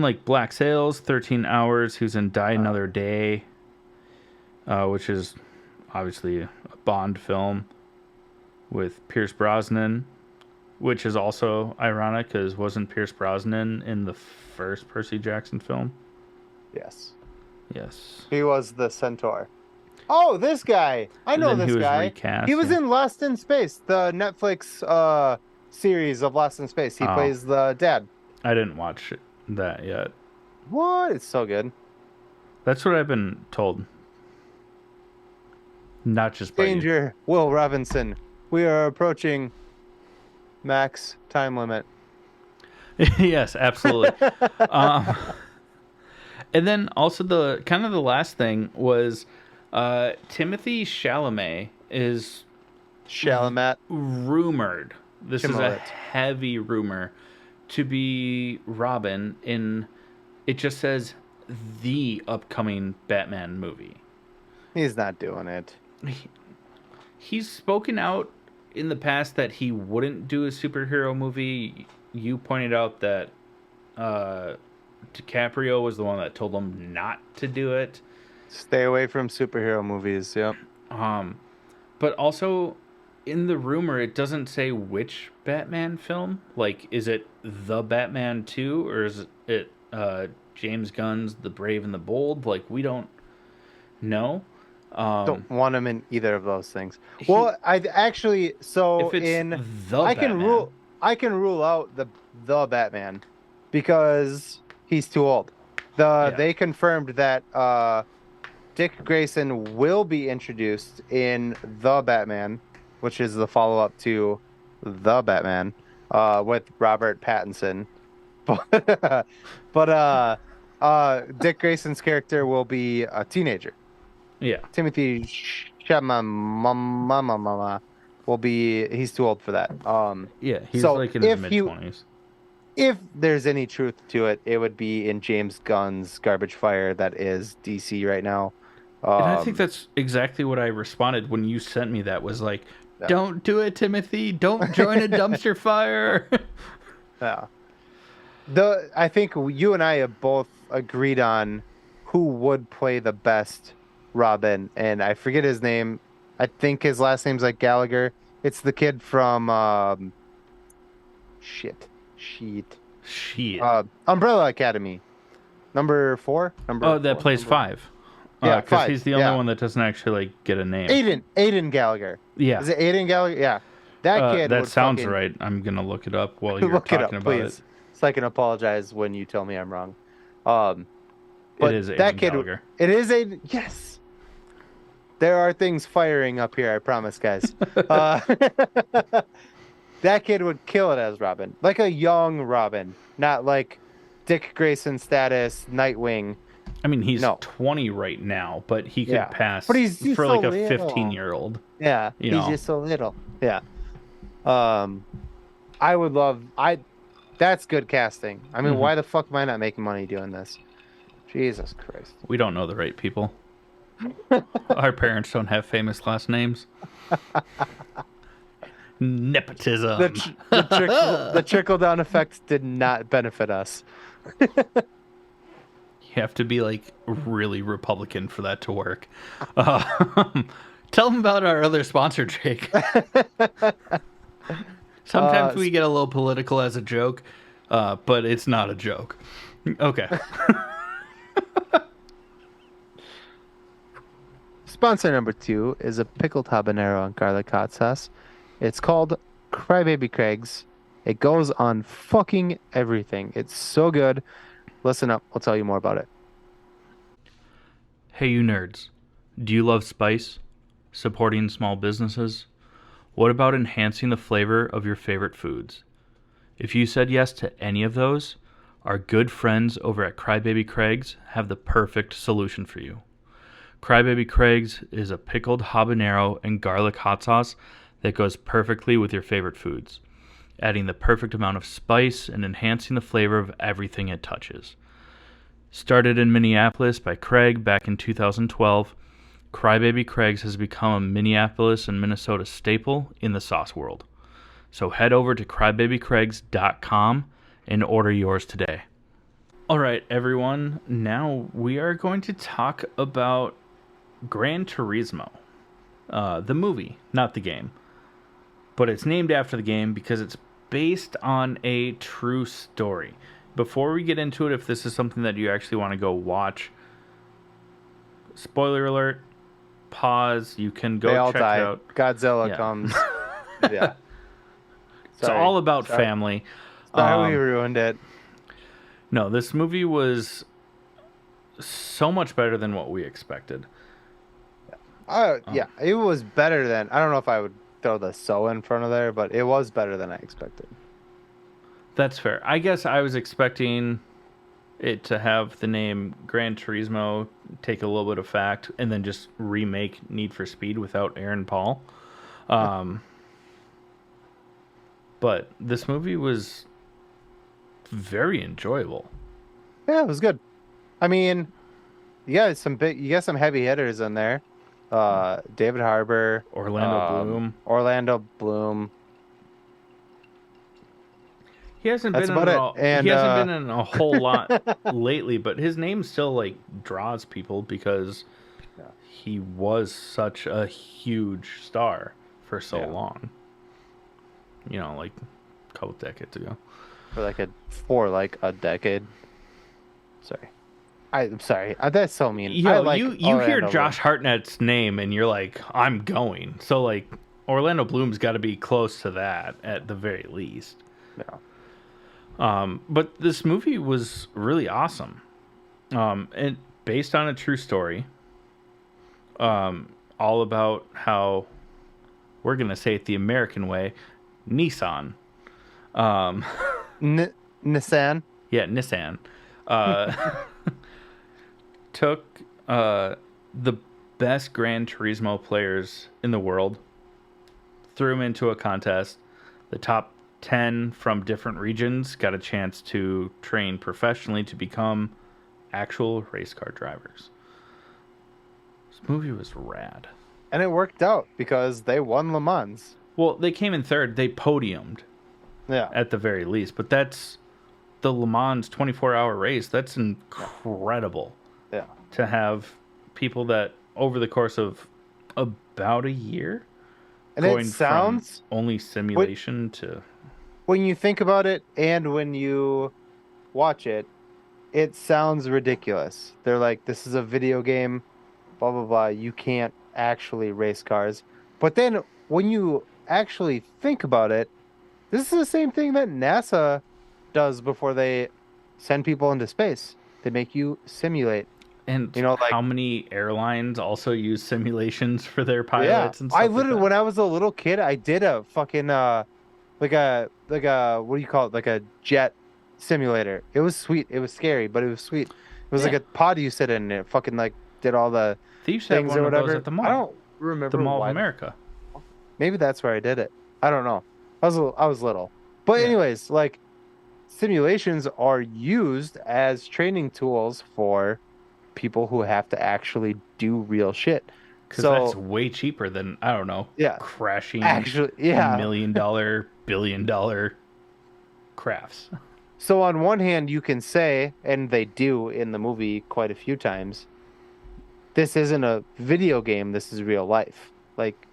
like Black Sails, 13 Hours, who's in Die Another Day, which is obviously a Bond film with Pierce Brosnan, which is also ironic because wasn't Pierce Brosnan in the first Percy Jackson film? Yes. Yes. He was the centaur. Oh, this guy. I And know then he this was guy. He recast. was Yeah. in Lost in Space, the Netflix series of Lost in Space. He Oh, plays the dad. I didn't watch that yet. What? It's so good. That's what I've been told. Not just by you. Danger, Will Robinson. We are approaching max time limit. Yes, absolutely. Um, and then also the kind of the last thing was Timothy Chalamet is Chalamet. rumored. This is a Chimalet. heavy rumor to be Robin in. It just says the upcoming Batman movie. He's not doing it. He's spoken out in the past that he wouldn't do a superhero movie. You pointed out that DiCaprio was the one that told him not to do it. Stay away from superhero movies. Yep. Um, but also in the rumor, it doesn't say which Batman film. Like, is it the Batman 2 or is it James Gunn's The Brave and the Bold? Like, we don't know. Don't want him in either of those things. He, Well, I actually so if it's in the I can Batman, rule out the Batman because he's too old. They confirmed that Dick Grayson will be introduced in The Batman, which is the follow-up to The Batman, with Robert Pattinson. Dick Grayson's character will be a teenager. yeah, Timothy Chalamet will be he's too old for that. yeah, he's So like in his mid-20s. if there's any truth to it, it would be in James Gunn's garbage fire that is DC right now. And I think that's exactly what I responded when you sent me that was like, Yeah. don't do it, Timothy. Don't join a dumpster fire. Yeah. I think you and I have both agreed on who would play the best Robin, and I forget his name. I think his last name's like Gallagher. It's the kid from shit. Shit. Umbrella Academy. Number 4? Oh, that plays 5. Yeah, because 5. he's the only one that doesn't actually like get a name. Aiden Gallagher. Yeah. Is it Aiden Gallagher? Yeah. That kid that would sounds fucking right. I'm gonna look it up while you're look it talking up, about please. it. So I can apologize when you tell me I'm wrong. It But is that Aiden kid, Gallagher. it is Aiden. Yes. There are things firing up here, I promise, guys. That kid would kill it as Robin. Like a young Robin, not like Dick Grayson status Nightwing. I mean, he's No. 20 right now, but he could Yeah. pass But he's for so like a little. 15-year-old. Yeah, You he's know. just so little. Yeah. I would love that's good casting. I mean, why the fuck am I not making money doing this? Jesus Christ. We don't know the right people. Our parents don't have famous last names. Nepotism. The trickle down effect did not benefit us. You have to be like really Republican for that to work. Tell them about our other sponsor, Jake. Sometimes we get a little political as a joke, but it's not a joke. Okay. Sponsor number 2 is a pickled habanero and garlic hot sauce. It's called Crybaby Craig's. It goes on fucking everything. It's so good. Listen up. I'll tell you more about it. Hey, you nerds. Do you love spice? Supporting small businesses? What about enhancing the flavor of your favorite foods? If you said yes to any of those, our good friends over at Crybaby Craig's have the perfect solution for you. Crybaby Craig's is a pickled habanero and garlic hot sauce that goes perfectly with your favorite foods, adding the perfect amount of spice and enhancing the flavor of everything it touches. Started in Minneapolis by Craig back in 2012, Crybaby Craig's has become a Minneapolis and Minnesota staple in the sauce world. So head over to crybabycraigs.com and order yours today. All right, everyone. Now we are going to talk about Gran Turismo, the movie, not the game. But it's named after the game because it's based on a true story. Before we get into it, if this is something that you actually want to go watch, spoiler alert, pause. You can go They all check die. it out. Godzilla comes. Yeah. It's all about family. Sorry we ruined it. No, this movie was so much better than what we expected. Yeah, it was better than. I don't know if I would throw the "so" in front of there, but it was better than I expected. That's fair. I guess I was expecting it to have the name Gran Turismo, take a little bit of fact, and then just remake Need for Speed without Aaron Paul. But this movie was very enjoyable. Yeah, it was good. I mean, you got some heavy hitters in there. David Harbour, Orlando Bloom. He hasn't That's been in about it. And he hasn't been in a whole lot lately, but his name still like draws people because he was such a huge star for so long. You know, like a couple decades ago. For a decade. Sorry. I'm sorry. That's so mean. You hear Josh Hartnett's name and you're like, I'm going. So like Orlando Bloom's got to be close to that at the very least. Yeah. But this movie was really awesome. And based on a true story. All about how we're gonna say it the American way, Nissan. Nissan. Yeah, Nissan. Took the best Gran Turismo players in the world, threw them into a contest. The top 10 from different regions got a chance to train professionally to become actual race car drivers. This movie was rad. And it worked out because they won Le Mans. Well, they came in third. They podiumed. Yeah. At the very least. But that's the Le Mans 24-hour race. That's incredible. Yeah. To have people that over the course of about a year and going it sounds from only simulation to when you think about it and when you watch it, it sounds ridiculous. They're like, this is a video game, blah blah blah. You can't actually race cars. But then when you actually think about it, this is the same thing that NASA does before they send people into space. They make you simulate. And how many airlines also use simulations for their pilots and stuff? I literally, when I was a little kid, I did a fucking like a what do you call it? Like a jet simulator. It was sweet. It was scary, but it was sweet. It was like a pod you sit in, and it fucking like did all the things or whatever. At the mall. I don't remember the Mall of America. Maybe that's where I did it. I don't know. I was little, but anyways, like simulations are used as training tools for people who have to actually do real shit. Because that's way cheaper than, I don't know, crashing $1 million, $1 billion crafts. So on one hand, you can say, and they do in the movie quite a few times, this isn't a video game, this is real life. Like,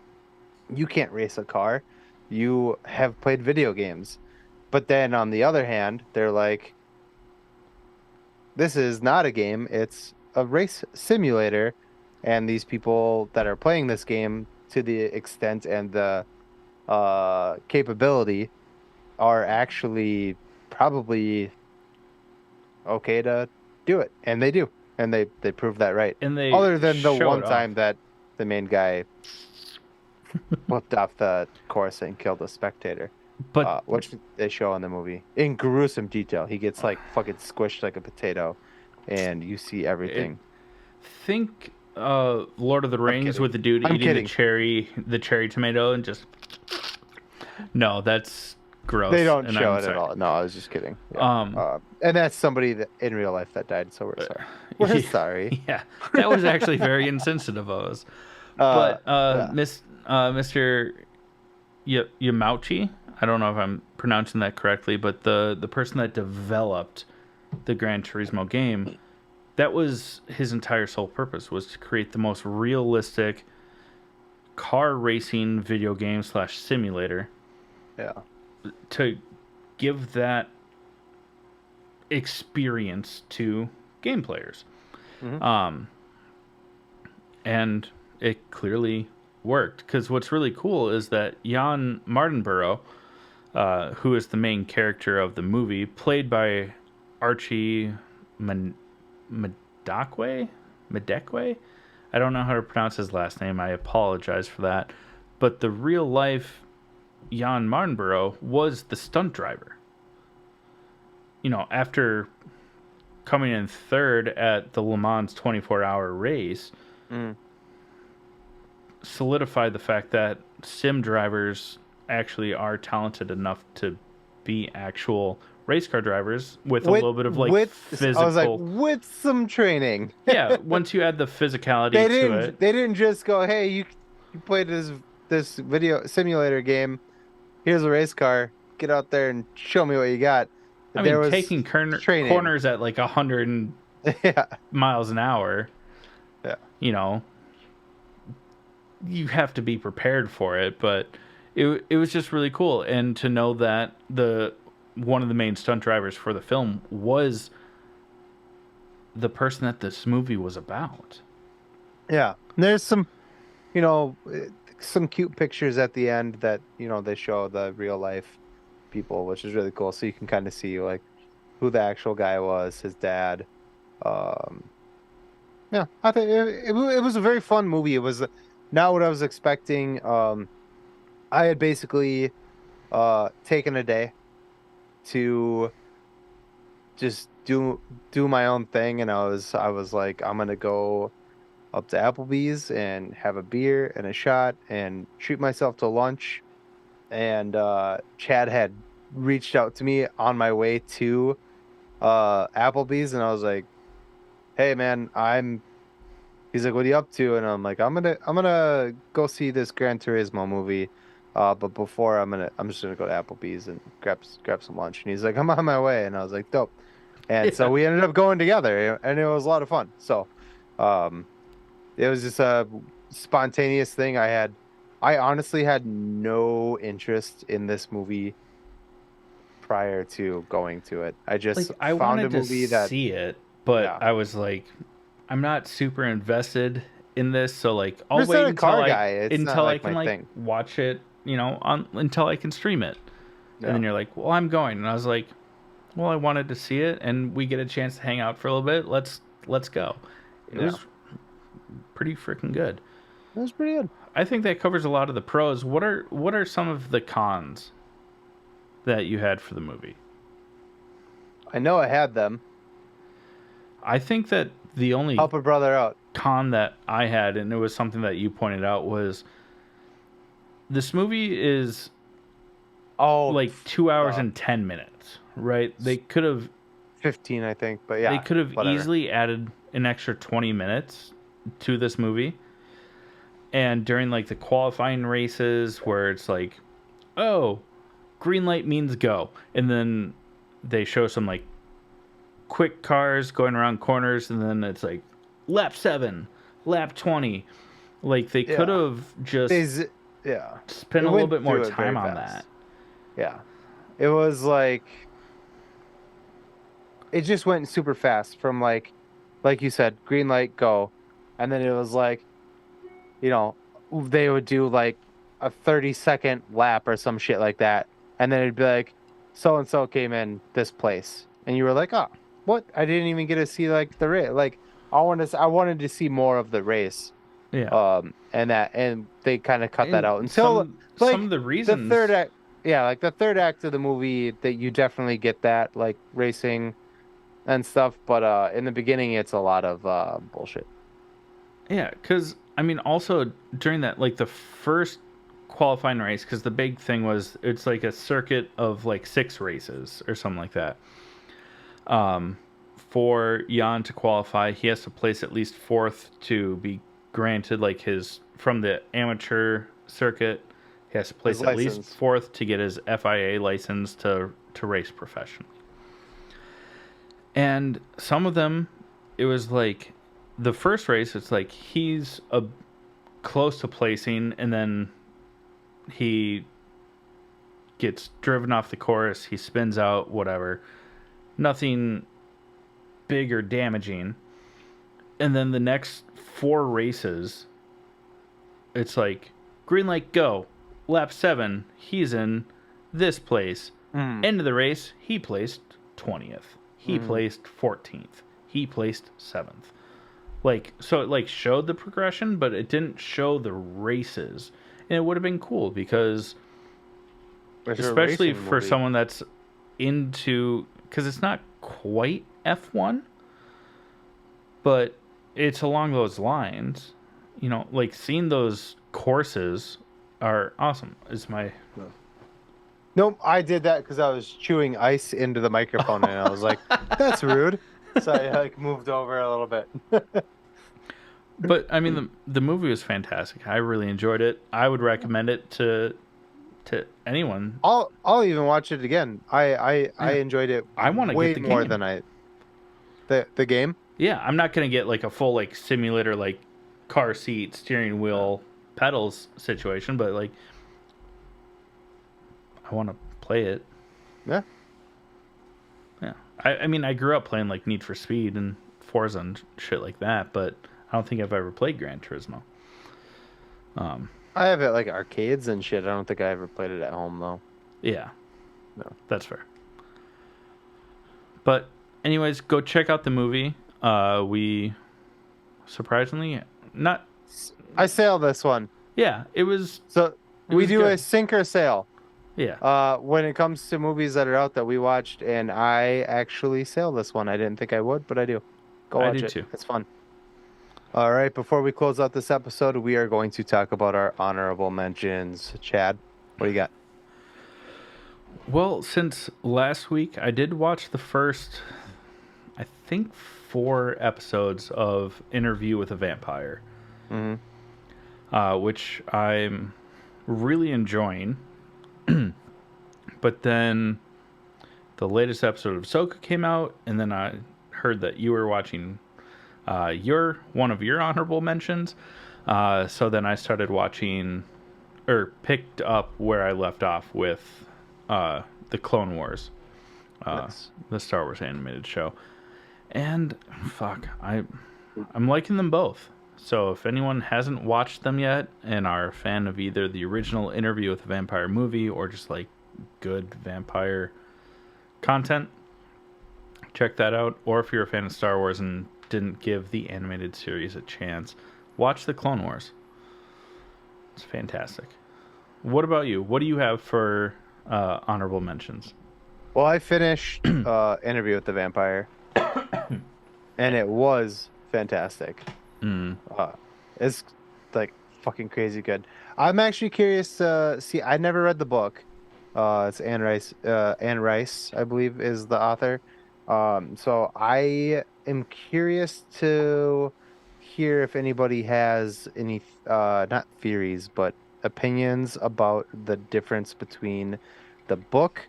you can't race a car. You have played video games. But then on the other hand, they're like, this is not a game, it's a race simulator, and these people that are playing this game to the extent and the capability are actually probably okay to do it, and they do, and they prove that right. And they other than the one time that the main guy flipped off the course and killed a spectator, but which they show in the movie in gruesome detail. He gets like fucking squished like a potato. And you see everything. Think Lord of the I'm Rings kidding. with the dude I'm eating kidding. the cherry tomato and just no, that's They gross, don't and show I'm it at sorry. all. No, I was just kidding. Yeah. Um, And that's somebody that in real life that died, so we're sorry. We're yeah, sorry. yeah, that was actually very insensitive of us. Uh, But yeah. Mr. Yamauchi, I don't know if I'm pronouncing that correctly, but the person that developed the Gran Turismo game, that was his entire sole purpose, was to create the most realistic car racing video game slash simulator Yeah. to give that experience to game players. Hmm. Um, and it clearly worked because what's really cool is that Jan Mardenborough, who is the main character of the movie, played by Archie Madekwe. Madekwe. I don't know how to pronounce his last name. I apologize for that. But the real life Jan Mardenborough was the stunt driver. You know, after coming in third at the Le Mans 24-hour race, Mm. solidified the fact that sim drivers actually are talented enough to be actual race car drivers with a little bit of like With I was like physical. with some training. Yeah, once you add the physicality to it. They didn't just go, "Hey, you played this video simulator game. Here's a race car. Get out there and show me what you got." I There mean, was taking training. corners at like 100 Yeah. miles an hour, Yeah. you know, you have to be prepared for it. But it was just really cool, and to know that the one of the main stunt drivers for the film was the person that this movie was about. Yeah. There's some, you know, some cute pictures at the end that, they show the real life people, which is really cool. So you can kind of see like who the actual guy was, his dad. Um, yeah, I think it was a very fun movie. It was not what I was expecting. I had basically taken a day to just do my own thing, and I was like, I'm gonna go up to Applebee's and have a beer and a shot and treat myself to lunch. And Chad had reached out to me on my way to Applebee's, and I was like, "Hey man, I'm." He's like, "What are you up to?" And I'm like, "I'm gonna go see this Gran Turismo movie, but before I'm just gonna go to Applebee's and grab some lunch." And he's like, "I'm on my way," and I was like, "Dope." And so Yeah. we ended up going together, and it was a lot of fun. So, um, it was just a spontaneous thing. I honestly had no interest in this movie prior to going to it. I Like, just I found a wanted to movie that, see it, but yeah. I was like, I'm not super invested in this, so like I'm I'll just wait not a car guy. It's not until I like can my like thing. watch it, on until I can stream it. And Yeah. then you're like, "Well, I'm going." And I was like, "Well, I wanted to see it and we get a chance to hang out for a little bit. Let's go." It Yeah. was pretty freaking good. It was pretty good. I think that covers a lot of the pros. What are some of the cons that you had for the movie? I know I had them. I think that the only Help a brother out. con that I had, and it was something that you pointed out, was this movie is Oh, like 2 hours uh, and 10 minutes, right? They could have 15, I think, but they yeah, could have whatever. easily added an extra 20 minutes to this movie. And during like the qualifying races where it's like, oh, green light means go. And then they show some like quick cars going around corners, and then it's like lap 7, lap 20. Like they could Yeah. have just They, z- yeah. spent It a little went bit more through it time very on that. fast. Yeah. It was like, it just went super fast from like you said, green light, go. And then it was like, you know, they would do like a 30-second lap or some shit like that. And then it'd be like, so and so came in this place. And you were like, oh, what? I didn't even get to see like the race. Like, I wanted to see more of the race. Yeah. And they kind of cut that And out until some of like the the third reasons. act. Yeah, like the third act of the movie that you definitely get that like racing and stuff. But in the beginning, it's a lot of bullshit. Yeah, because I mean, also during that, like the first qualifying race, because the big thing was it's like a circuit of like 6 races or something like that. Um, for Jan to qualify, he has to place at least fourth to be granted like his from the amateur circuit. He has to His place at least license. fourth to get his FIA license to race professionally. And some of them, it was like the first race. It's like he's a close to placing, and then he gets driven off the course. He spins out, whatever. Nothing big or damaging. And then the next 4 races, it's like green light, go. Lap 7, he's in this place. Mm. End of the race, he placed 20th. He Mm. placed 14th. He placed 7th. Like, so it like showed the progression, but it didn't show the races. And it would have been cool because It's a especially racing for movie. someone that's into, because it's not quite F1, but it's along those lines. You know, like seeing those courses are awesome. Is my Nope, I did that because I was chewing ice into the microphone and I was like, that's rude. So I like moved over a little bit. but I mean the movie was fantastic. I really enjoyed it. I would recommend it to anyone. I'll even watch it again. I Yeah, enjoyed it I want to get way the more game. than the game. Yeah, I'm not gonna get like a full like simulator like car seat, steering Uh, wheel, pedals situation, but like I want to play it. yeah. Yeah, I mean I grew up playing like Need for Speed and Forza and shit like that, but I don't think I've ever played Gran Turismo. Um, I have it like arcades and shit. I don't think I ever played it at home though. yeah, No. that's fair. But anyways, go check out the movie. We surprisingly not. I sail this one. Yeah, it was. So It we was do a good. sink or sail. Yeah, When it comes to movies that are out that we watched, and I actually sail this one. I didn't think I would, but I do. Go I watch did it. too. It's fun. All right, before we close out this episode, we are going to talk about our honorable mentions. Chad, what do you got? Well, since last week, I did watch the first, I think, 4 episodes of Interview with a Vampire, Hmm. which I'm really enjoying. But then the latest episode of Ahsoka came out, and then I heard that you were watching your one of your honorable mentions. So then I started watching, or picked up where I left off with the Clone Wars, Nice. the Star Wars animated show, and fuck, I'm liking them both. So if anyone hasn't watched them yet and are a fan of either the original Interview with the Vampire movie or just like good vampire content, check that out. Or if you're a fan of Star Wars and didn't give the animated series a chance, watch the Clone Wars. It's fantastic. What about you? What do you have for honorable mentions? Well, I finished Interview with the Vampire, and it was fantastic. Mm. Uh, it's like fucking crazy good. I'm actually curious to see. I never read the book. It's Anne Rice. Anne Rice, I believe, is the author. So I am curious to hear if anybody has any, not theories, but opinions about the difference between the book,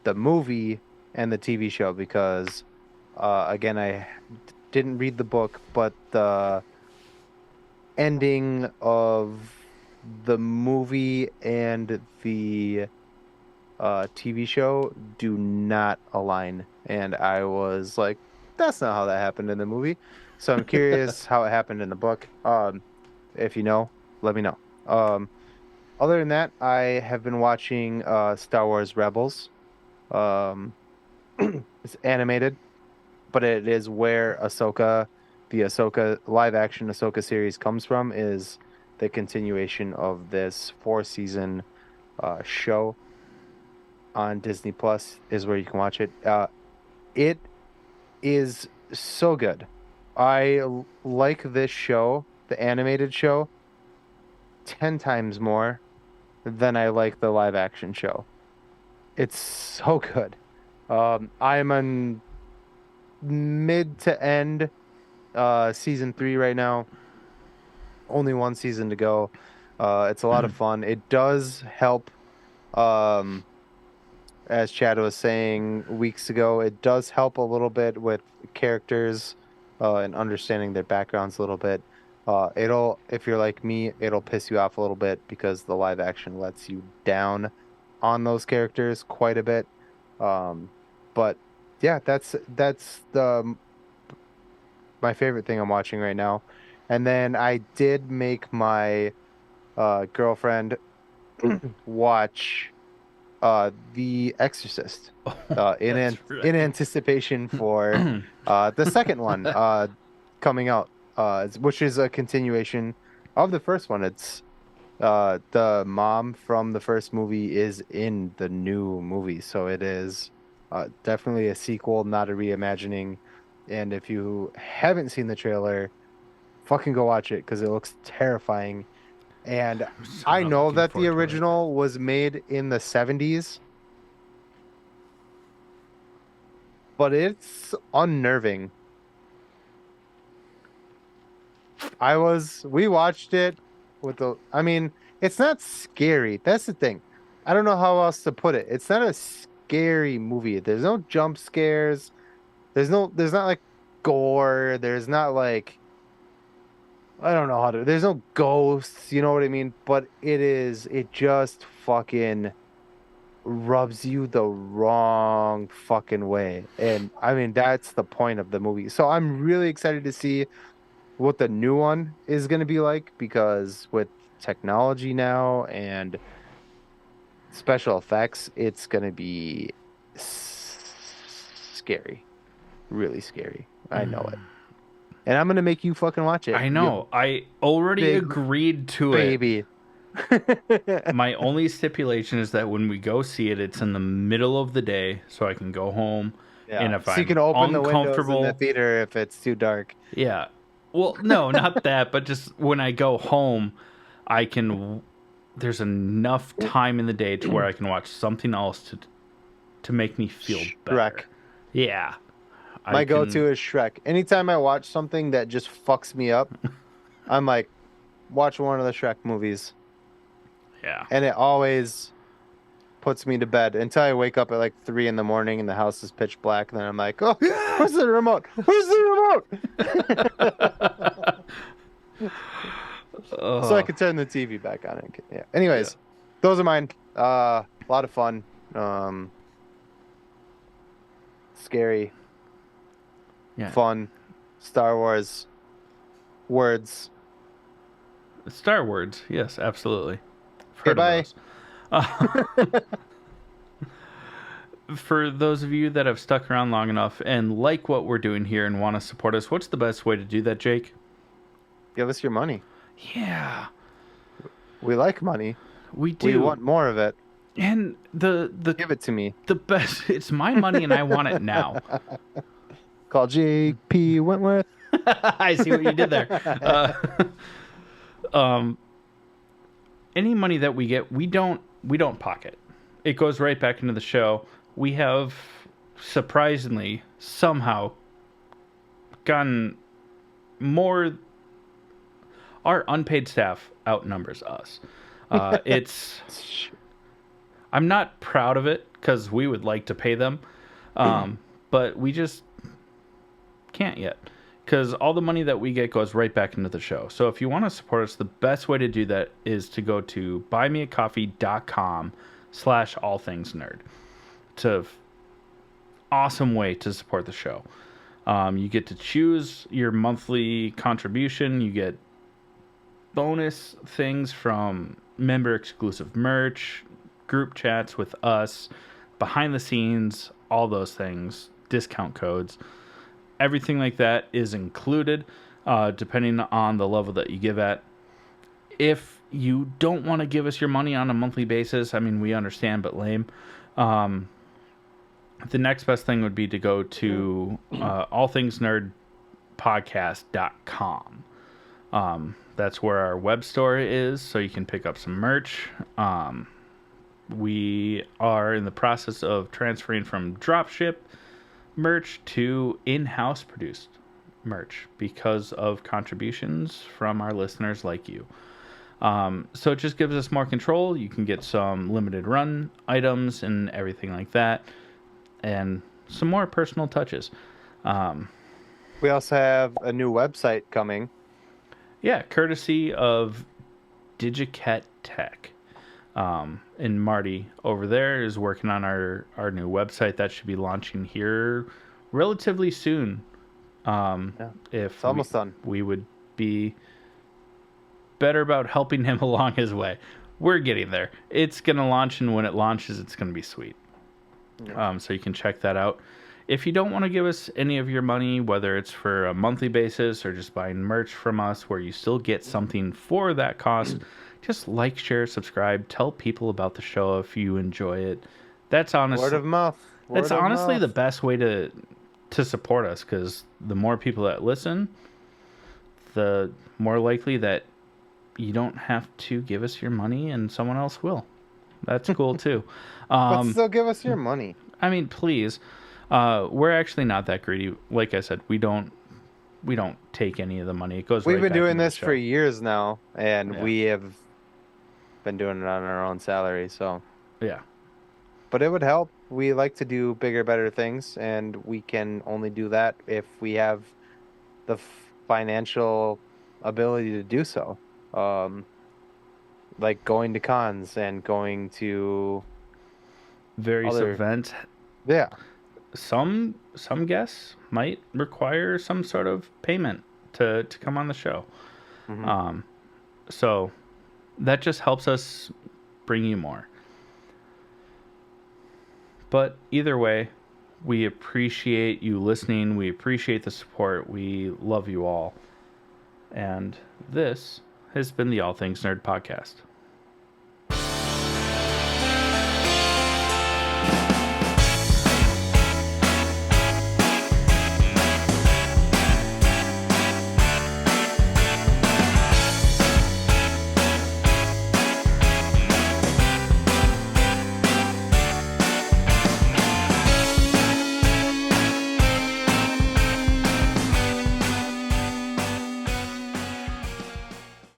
the movie, and the TV show. Because, again, I didn't read the book, but the ending of the movie and the TV show do not align. And I was like, that's not how that happened in the movie. So I'm curious how it happened in the book. If you know, let me know. Other than that, I have been watching Star Wars Rebels. Um, it's animated, but it is where the Ahsoka live action Ahsoka series comes from, is the continuation of this 4 season show on Disney Plus is where you can watch it. It is so good. Like this show the animated show 10 times more than I like the live action show. It's so good. I'm on mid to end season 3 right now. Only one season to go. It's a lot of fun. It does help, um, as Chad was saying weeks ago, it does help a little bit with characters and understanding their backgrounds a little bit. If you're like me, it'll piss you off a little bit because the live action lets you down on those characters quite a bit. Um, but yeah, that's the my favorite thing I'm watching right now. And then I did make my girlfriend watch The Exorcist Oh, that's in right. anticipation for the second one coming out, which is a continuation of the first one. It's the mom from the first movie is in the new movie, so it is definitely a sequel, not a reimagining. And if you haven't seen the trailer, fucking go watch it because it looks terrifying. And I'm so I not know looking that the forward to it. original was made in the 70s, but it's unnerving. We watched it I mean, it's not scary. That's the thing. I don't know how else to put it. It's not a scary movie. There's no jump scares. There's not like gore. There's not like, I don't know there's no ghosts, you know what I mean? But it just fucking rubs you the wrong fucking way. And I mean, that's the point of the movie. So I'm really excited to see what the new one is going to be like because with technology now and special effects, it's going to be scary, really scary. I know it. And I'm going to make you fucking watch it, I you know. I already big agreed to it. baby. My only stipulation is that when we go see it, it's in the middle of the day so I can go home. And Yeah. if So you I'm can open the windows in the uncomfortable, theater if it's too dark. yeah. Well, no, not that, but just when I go home, I can. There's enough time in the day to where I can watch something else to make me feel better. Shrek. Yeah, I My can. go-to is Shrek. Anytime I watch something that just fucks me up, I'm like, watch one of the Shrek movies. Yeah. And it always puts me to bed until I wake up at like 3 in the morning and the house is pitch black. And then I'm like, oh, where's the remote? Where's the remote? So I Oh, could turn the TV back on. And, yeah. yeah. Anyways, those are mine. A lot of fun. Um, Scary, Yeah. fun, Star Wars, words. Star Wars. Yes, absolutely. I've Okay, heard of bye. those. Uh, for those of you that have stuck around long enough and like what we're doing here and want to support us, what's the best way to do that, Jake? Give us your money. Yeah, We like money. we We do. want more of it. And Give it to me. the best, it's my money and I want it now. Call J.P. Wentworth. I see what you did there. Um, any money that we get, we don't pocket. It goes right back into the show. We have surprisingly somehow gotten more. Our unpaid staff outnumbers us. It's I'm not proud of it because we would like to pay them, but we just can't yet because all the money that we get goes right back into the show. So if you want to support us, the best way to do that is to go to buymeacoffee.com/allthingsnerd. It's a awesome way to support the show. You get to choose your monthly contribution. You get bonus things from member exclusive merch, group chats with us, behind the scenes, all those things, discount codes. Everything like that is included depending on the level that you give at. If you don't want to give us your money on a monthly basis, I mean, we understand, but lame. Um, the next best thing would be to go to allthingsnerdpodcast.com. That's where our web store is, so you can pick up some merch. We are in the process of transferring from dropship merch to in-house produced merch because of contributions from our listeners like you. So it just gives us more control. You can get some limited run items and everything like that, and some more personal touches. Um, We also have a new website coming. yeah, courtesy of Digicat Tech. And Marty over there is working on our new website that should be launching here relatively soon. Yeah, If it's almost done. we would be better about helping him along his way. We're getting there. It's going to launch, and when it launches, it's going to be sweet. Yeah. So you can check that out. If you don't want to give us any of your money, whether it's for a monthly basis or just buying merch from us where you still get something for that cost, just like, share, subscribe, tell people about the show if you enjoy it. That's Word honestly of mouth. that's Word of honestly the mouth. best way to support us, because the more people that listen, the more likely that you don't have to give us your money and someone else will. That's cool too. But Um, still give us your money. I mean, please. We're actually not that greedy. Like I said, we don't take any of the money. It goes We've right been back doing into the this for show. years now, and Yeah. we have been doing it on our own salary, so. Yeah. But it would help. We like to do bigger, better things, and we can only do that if we have the financial ability to do so. Um, like going to cons and going to Various other, events. yeah. Some guests might require some sort of payment to come on the show. Hmm. Um, so that just helps us bring you more. But either way, we appreciate you listening. We appreciate the support. We love you all. And this has been the All Things Nerd Podcast.